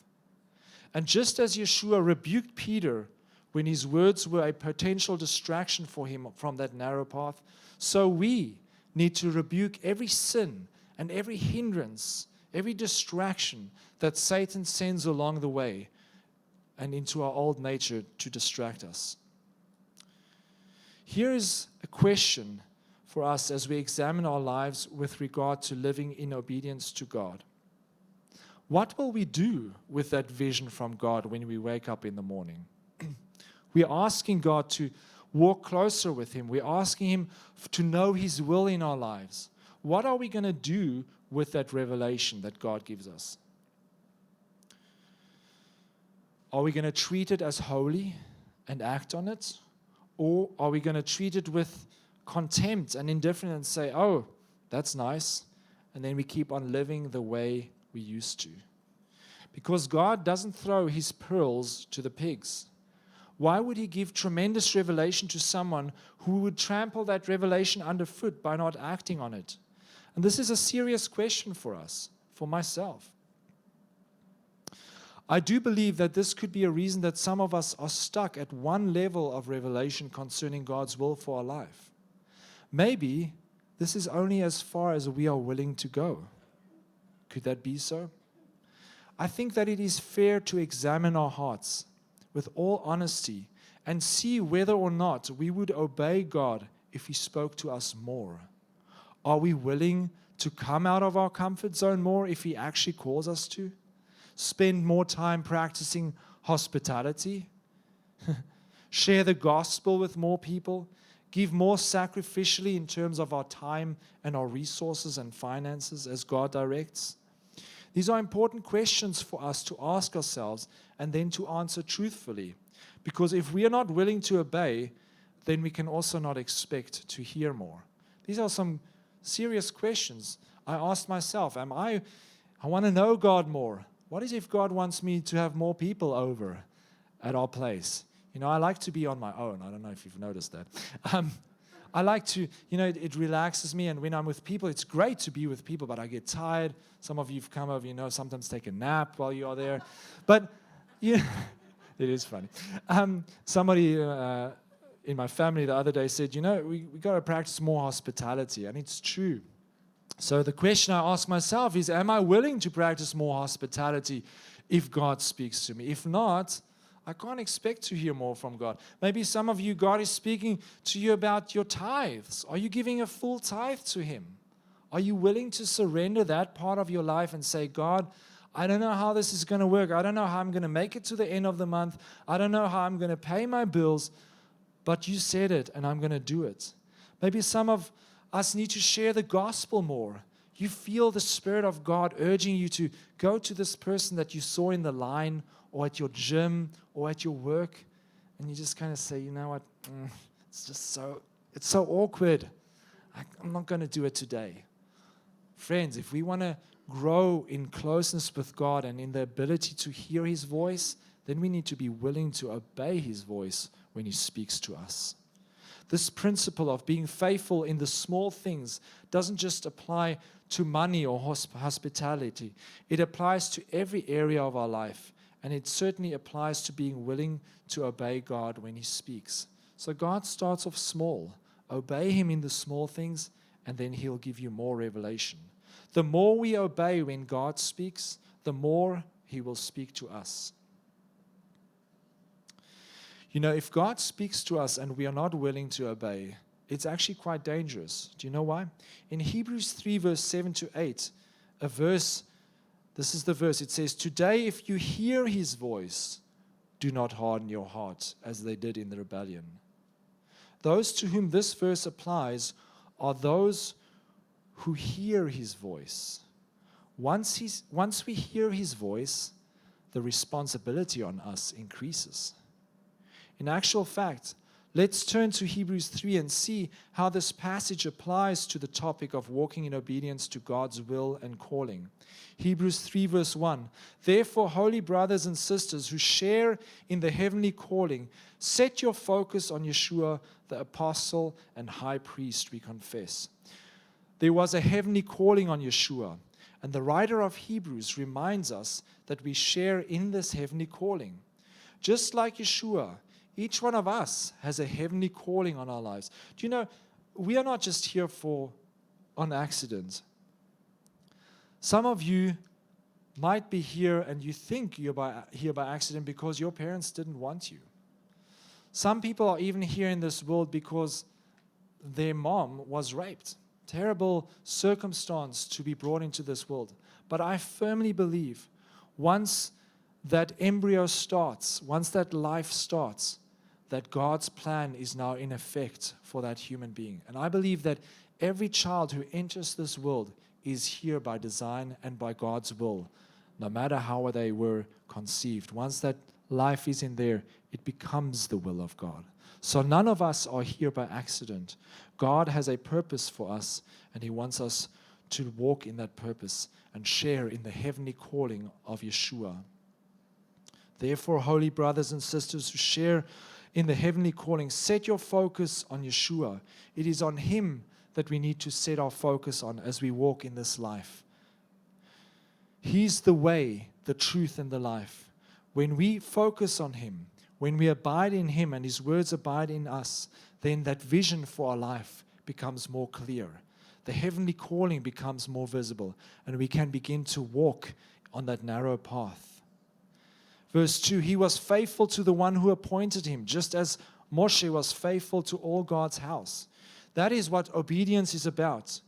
And just as Yeshua rebuked Peter when his words were a potential distraction for him from that narrow path, so we need to rebuke every sin and every hindrance, every distraction that Satan sends along the way and into our old nature to distract us. Here is a question for us as we examine our lives with regard to living in obedience to God. What will we do with that vision from God when we wake up in the morning? We're asking God to walk closer with Him. We're asking Him to know His will in our lives. What are we going to do with that revelation that God gives us? Are we going to treat it as holy and act on it? Or are we going to treat it with contempt and indifference and say, oh, that's nice, and then we keep on living the way we used to? Because God doesn't throw His pearls to the pigs. Why would He give tremendous revelation to someone who would trample that revelation underfoot by not acting on it? And this is a serious question for us, for myself. I do believe that this could be a reason that some of us are stuck at one level of revelation concerning God's will for our life. Maybe this is only as far as we are willing to go. Could that be so? I think that it is fair to examine our hearts with all honesty and see whether or not we would obey God if He spoke to us more. Are we willing to come out of our comfort zone more if He actually calls us to? Spend more time practicing hospitality? Share the gospel with more people? Give more sacrificially in terms of our time and our resources and finances as God directs? These are important questions for us to ask ourselves and then to answer truthfully. Because if we are not willing to obey, then we can also not expect to hear more. These are some serious questions I asked myself. I want to know God more. What is if God wants me to have more people over at our place? I like to be on my own. I don't know if you've noticed that. I like to, it relaxes me, and when I'm with people, it's great to be with people, but I get tired. Some of you have come over, sometimes take a nap while you are there. But, it is funny. Somebody in my family the other day said, we got to practice more hospitality, and it's true. So the question I ask myself is, am I willing to practice more hospitality if God speaks to me? If not, I can't expect to hear more from God. Maybe some of you, God is speaking to you about your tithes. Are you giving a full tithe to Him? Are you willing to surrender that part of your life and say, God, I don't know how this is going to work. I don't know how I'm going to make it to the end of the month. I don't know how I'm going to pay my bills, but you said it, and I'm going to do it. Maybe some of us need to share the gospel more. You feel the Spirit of God urging you to go to this person that you saw in the line or at your gym or at your work, and you just kind of say, you know what, it's so awkward. I'm not going to do it today. Friends, if we want to grow in closeness with God and in the ability to hear His voice, then we need to be willing to obey His voice when He speaks to us. This principle of being faithful in the small things doesn't just apply to money or hospitality. It applies to every area of our life, and it certainly applies to being willing to obey God when He speaks. So God starts off small. Obey Him in the small things, and then He'll give you more revelation. The more we obey when God speaks, the more He will speak to us. If God speaks to us and we are not willing to obey, it's actually quite dangerous. Do you know why? In Hebrews 3, verse 7 to 8, this is the verse. It says, "Today, if you hear His voice, do not harden your heart as they did in the rebellion." Those to whom this verse applies are those who hear His voice. Once we hear His voice, the responsibility on us increases. In actual fact, let's turn to Hebrews 3 and see how this passage applies to the topic of walking in obedience to God's will and calling. Hebrews 3 verse 1, "Therefore, holy brothers and sisters who share in the heavenly calling, set your focus on Yeshua, the apostle and high priest we confess." There was a heavenly calling on Yeshua, and the writer of Hebrews reminds us that we share in this heavenly calling. Just like Yeshua, each one of us has a heavenly calling on our lives. Do you know, we are not just here on accident. Some of you might be here and you think you're here by accident because your parents didn't want you. Some people are even here in this world because their mom was raped. Terrible circumstance to be brought into this world. But I firmly believe once that embryo starts, once that life starts, that God's plan is now in effect for that human being. And I believe that every child who enters this world is here by design and by God's will, no matter how they were conceived. Once that life is in there, it becomes the will of God. So none of us are here by accident. God has a purpose for us, and He wants us to walk in that purpose and share in the heavenly calling of Yeshua. Therefore, holy brothers and sisters who share in the heavenly calling, set your focus on Yeshua. It is on Him that we need to set our focus on as we walk in this life. He's the way, the truth, and the life. When we focus on Him, when we abide in Him and His words abide in us, then that vision for our life becomes more clear. The heavenly calling becomes more visible, and we can begin to walk on that narrow path. Verse 2, "He was faithful to the one who appointed him, just as Moshe was faithful to all God's house." That is what obedience is about.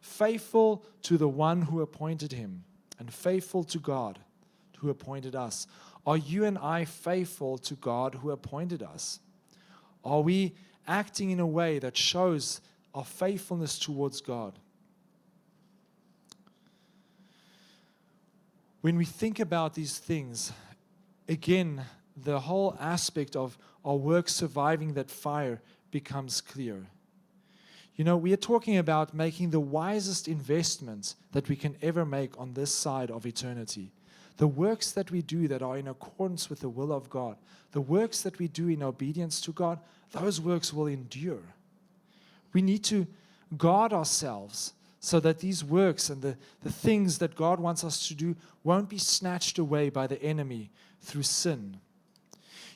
Faithful to the one who appointed him, and faithful to God who appointed us. Are you and I faithful to God who appointed us? Are we acting in a way that shows our faithfulness towards God? When we think about these things, again, the whole aspect of our work surviving that fire becomes clear. You know, we are talking about making the wisest investment that we can ever make on this side of eternity. The works that we do that are in accordance with the will of God, the works that we do in obedience to God, those works will endure. We need to guard ourselves so that these works and the things that God wants us to do won't be snatched away by the enemy through sin.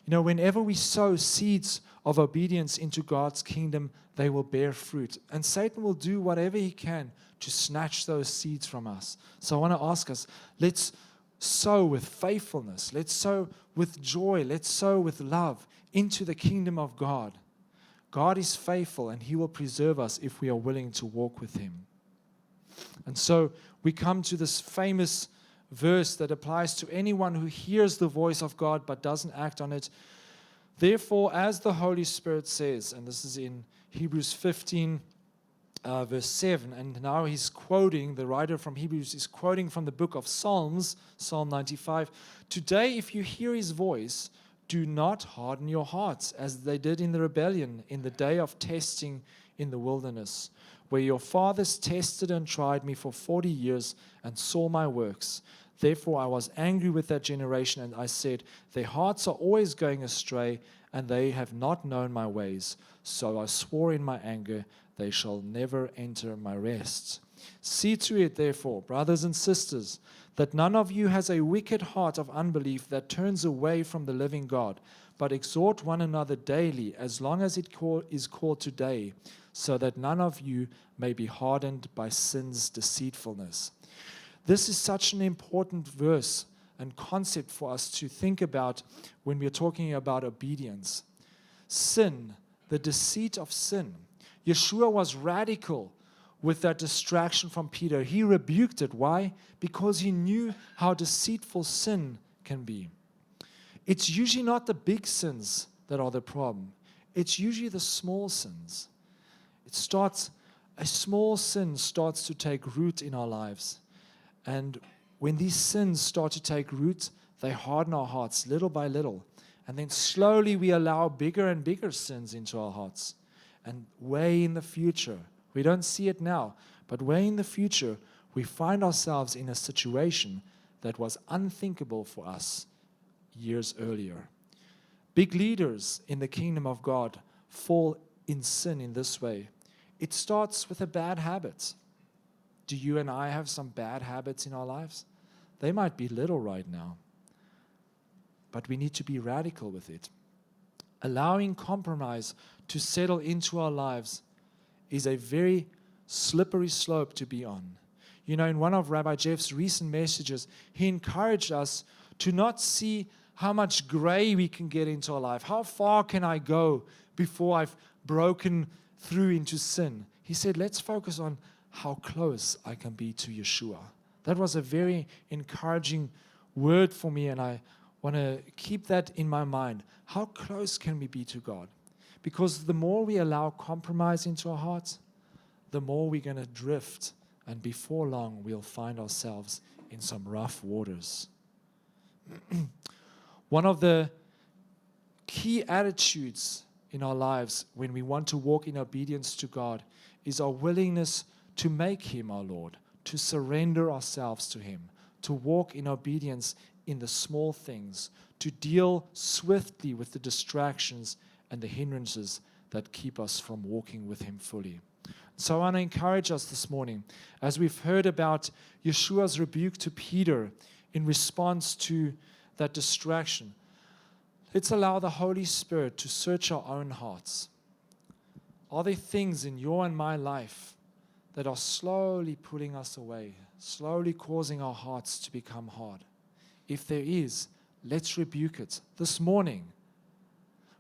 You know, whenever we sow seeds of obedience into God's kingdom, they will bear fruit. And Satan will do whatever he can to snatch those seeds from us. So I want to ask us, let's sow with faithfulness. Let's sow with joy. Let's sow with love into the kingdom of God. God is faithful, and he will preserve us if we are willing to walk with him. And so we come to this famous verse that applies to anyone who hears the voice of God but doesn't act on it. Therefore, as the Holy Spirit says, and this is in Hebrews 15, verse 7, and now he's quoting, the writer from Hebrews is quoting from the book of Psalms, Psalm 95. Today, if you hear his voice, do not harden your hearts as they did in the rebellion in the day of testing in the wilderness, where your fathers tested and tried me for 40 years and saw my works. Therefore I was angry with that generation, and I said, their hearts are always going astray, and they have not known my ways. So I swore in my anger, they shall never enter my rest. See to it, therefore, brothers and sisters, that none of you has a wicked heart of unbelief that turns away from the living God, but exhort one another daily, as long as it is called today, so that none of you may be hardened by sin's deceitfulness. This is such an important verse and concept for us to think about when we're talking about obedience. Sin, the deceit of sin. Yeshua was radical with that distraction from Peter. He rebuked it. Why? Because he knew how deceitful sin can be. It's usually not the big sins that are the problem. It's usually the small sins. A small sin starts to take root in our lives. And when these sins start to take root, they harden our hearts little by little. And then slowly we allow bigger and bigger sins into our hearts. And way in the future, we don't see it now, but way in the future, we find ourselves in a situation that was unthinkable for us years earlier. Big leaders in the kingdom of God fall in sin in this way. It starts with a bad habit. Do you and I have some bad habits in our lives? They might be little right now, but we need to be radical with it. Allowing compromise to settle into our lives is a very slippery slope to be on. You know, in one of Rabbi Jeff's recent messages, he encouraged us to not see how much gray we can get into our life. How far can I go before I've broken through into sin? He said, let's focus on how close I can be to Yeshua. That was a very encouraging word for me, and I want to keep that in my mind. How close can we be to God? Because the more we allow compromise into our hearts, the more we're going to drift, and before long, we'll find ourselves in some rough waters. One of the key attitudes in our lives when we want to walk in obedience to God is our willingness to make him our Lord, to surrender ourselves to him, to walk in obedience in the small things, to deal swiftly with the distractions and the hindrances that keep us from walking with him fully. So I want to encourage us this morning, as we've heard about Yeshua's rebuke to Peter in response to that distraction, let's allow the Holy Spirit to search our own hearts. Are there things in your and my life that are slowly pulling us away, slowly causing our hearts to become hard? If there is, let's rebuke it. This morning,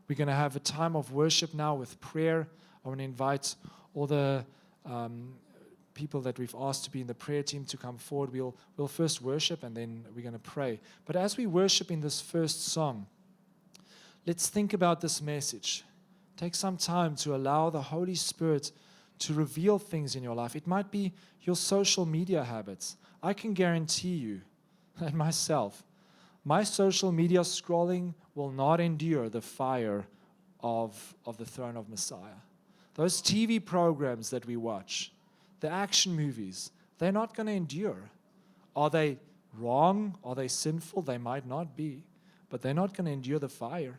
we're going to have a time of worship now with prayer. I want to invite all the people that we've asked to be in the prayer team to come forward. We'll first worship, and then we're going to pray. But as we worship in this first song, let's think about this message. Take some time to allow the Holy Spirit to reveal things in your life. It might be your social media habits. I can guarantee you, and myself, my social media scrolling will not endure the fire of the throne of Messiah. Those TV programs that we watch, the action movies, they're not going to endure. Are they wrong? Are they sinful? They might not be, but they're not going to endure the fire.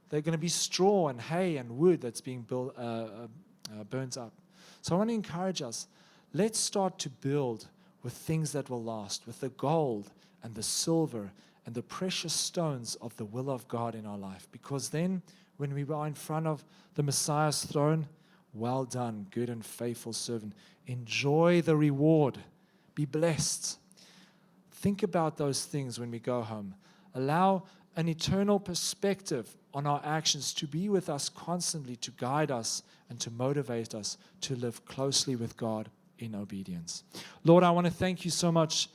They're going to be straw and hay and wood that's being burnt up. So I want to encourage us, let's start to build with things that will last, with the gold and the silver and the precious stones of the will of God in our life. Because then, when we are in front of the Messiah's throne, well done, good and faithful servant. Enjoy the reward. Be blessed. Think about those things when we go home. Allow an eternal perspective on our actions to be with us constantly, to guide us and to motivate us to live closely with God in obedience. Lord, I want to thank you so much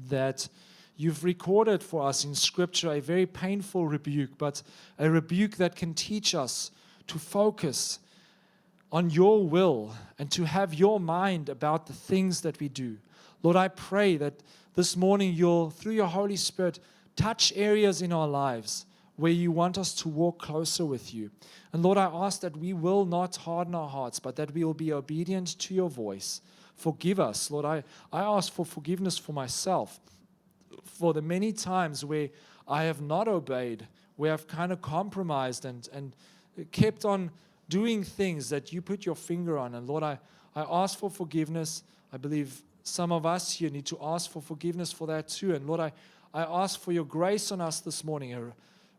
that you've recorded for us in Scripture a very painful rebuke, but a rebuke that can teach us to focus on your will and to have your mind about the things that we do. Lord, I pray that this morning you'll, through your Holy Spirit, touch areas in our lives where you want us to walk closer with you. And Lord, I ask that we will not harden our hearts, but that we will be obedient to your voice. Forgive us. Lord, I ask for forgiveness for myself, for the many times where I have not obeyed, where I've kind of compromised and kept on doing things that you put your finger on. And Lord, I ask for forgiveness. I believe some of us here need to ask for forgiveness for that too. And Lord, I ask for your grace on us this morning,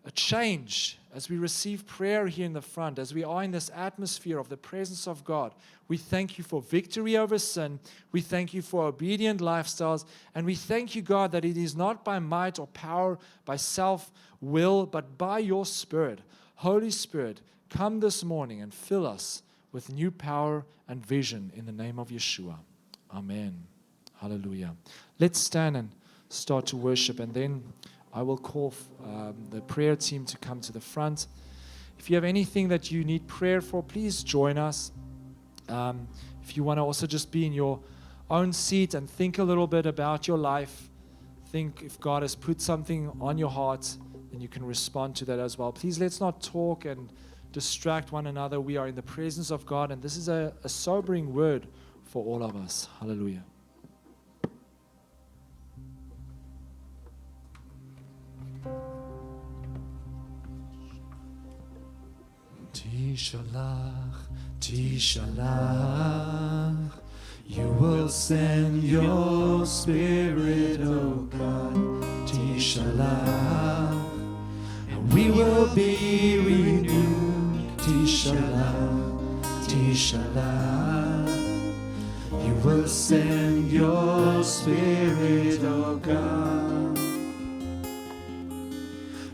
a change as we receive prayer here in the front, as we are in this atmosphere of the presence of God. We thank you for victory over sin. We thank you for obedient lifestyles. And we thank you, God, that it is not by might or power, by self-will, but by your Spirit. Holy Spirit, come this morning and fill us with new power and vision in the name of Yeshua. Amen. Hallelujah. Let's stand and start to worship, and then I will call the prayer team to come to the front. If you have anything that you need prayer for, please join us. If you want to also just be in your own seat and think a little bit about your life, think if God has put something on your heart, then you can respond to that as well. Please let's not talk and distract one another. We are in the presence of God, and this is a sobering word for all of us. Hallelujah. Tishalach, Tishalach, you will send your Spirit, O God. Tishalach, and we will be renewed. Tishalach, Tishalach, you will send your Spirit, O God,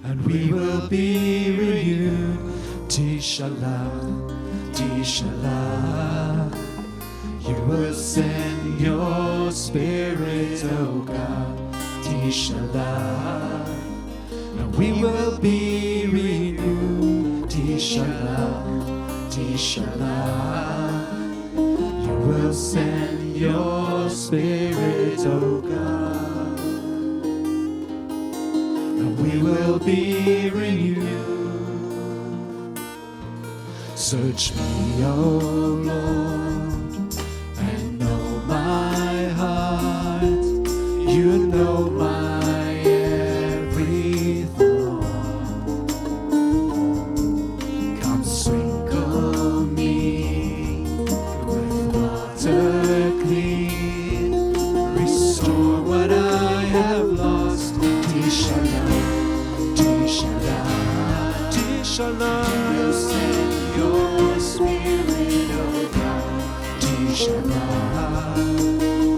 and we will be renewed. Tishalach, Tishalach, you will send your Spirit, O God. Tishalach, and we will be renewed. Tishalach, Tishalach, you will send your Spirit, O God, and we will be renewed. Search me, O Lord, and know my heart. You know my every thought. Come sprinkle me with water clean. Restore what I have lost. Tishalach, Tishalach, Tishalach. Your Spirit, O God, Tishalach,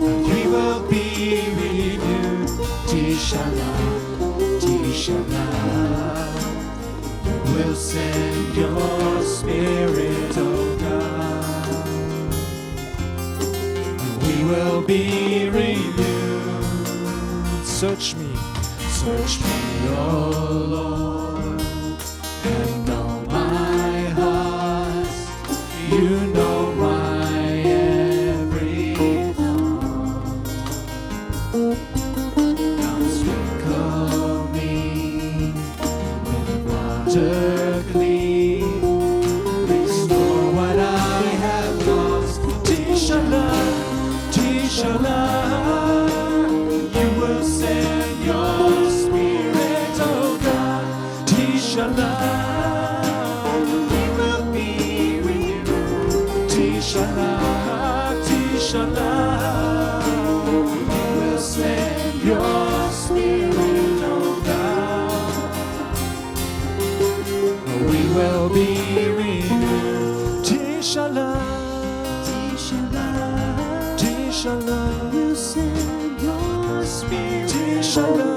and we will be renewed. Tishalach, Tishalach, we'll send your Spirit, O God, and we will be renewed. Search me, O Lord, and know my heart. You know my every thought. Come sprinkle me with water clean. Tishala, will send your spirit, oh God. We will be renewed. Tishala, Tishala, Tishala, will send your spirit, Tishala,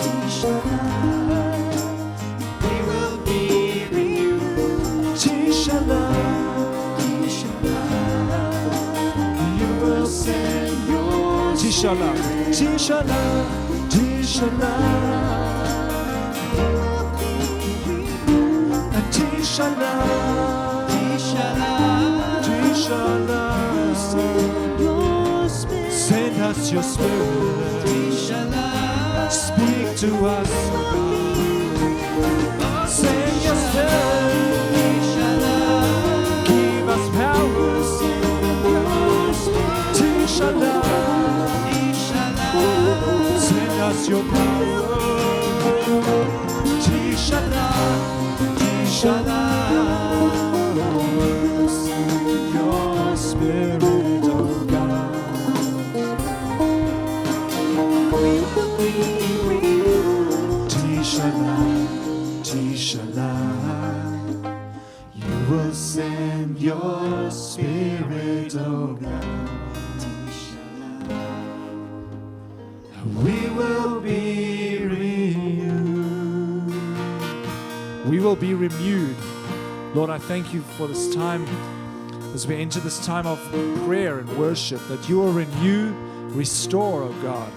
Tishala. We will be renewed. Tishala, Tishala, you will send your Tishala, Tishala, Tishala, Tishala, Tishala, send us your spirit. Speak to us. Send your spirit. Give us power. Tishala, send us your power. Tishala, Tishala, your spirit, oh God. Tishala, Tishala, you will send your spirit, oh God. We will be renewed. We will be renewed. Lord, I thank you for this time as we enter this time of prayer and worship, that you will renew, restore, oh God.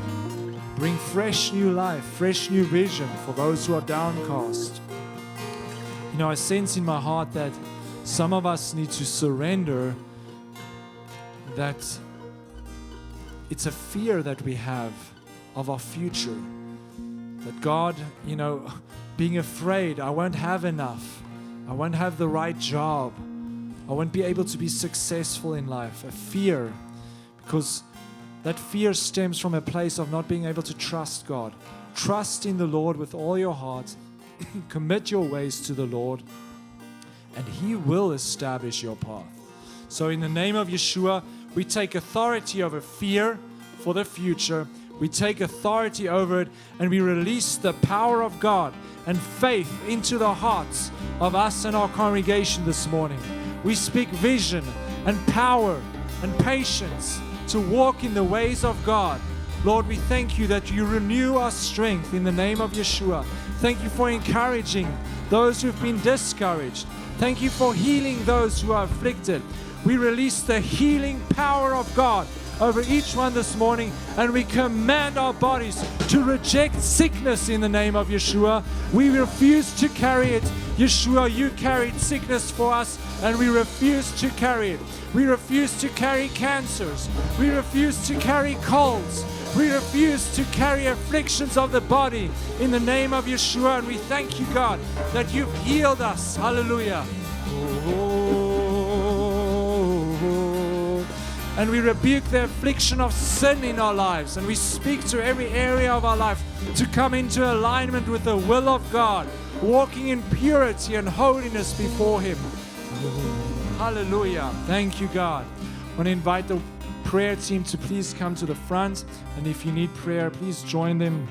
Bring fresh new life, fresh new vision for those who are downcast. You know, I sense in my heart that some of us need to surrender that it's a fear that we have of our future. That God, you know, being afraid, I won't have enough. I won't have the right job. I won't be able to be successful in life. A fear, because that fear stems from a place of not being able to trust God. Trust in the Lord with all your heart. Commit your ways to the Lord, and He will establish your path. So in the name of Yeshua, we take authority over fear for the future. We take authority over it, and we release the power of God and faith into the hearts of us and our congregation this morning. We speak vision and power and patience to walk in the ways of God. Lord, we thank you that you renew our strength in the name of Yeshua. Thank you for encouraging those who've been discouraged. Thank you for healing those who are afflicted. We release the healing power of God over each one this morning, and we command our bodies to reject sickness in the name of Yeshua. We refuse to carry it. Yeshua, you carried sickness for us, and we refuse to carry it. We refuse to carry cancers. We refuse to carry colds. We refuse to carry afflictions of the body in the name of Yeshua. And we thank you, God, that you've healed us. Hallelujah. And we rebuke the affliction of sin in our lives. And we speak to every area of our life to come into alignment with the will of God, walking in purity and holiness before Him. Hallelujah. Thank you, God. I want to invite the prayer team to please come to the front. And if you need prayer, please join them.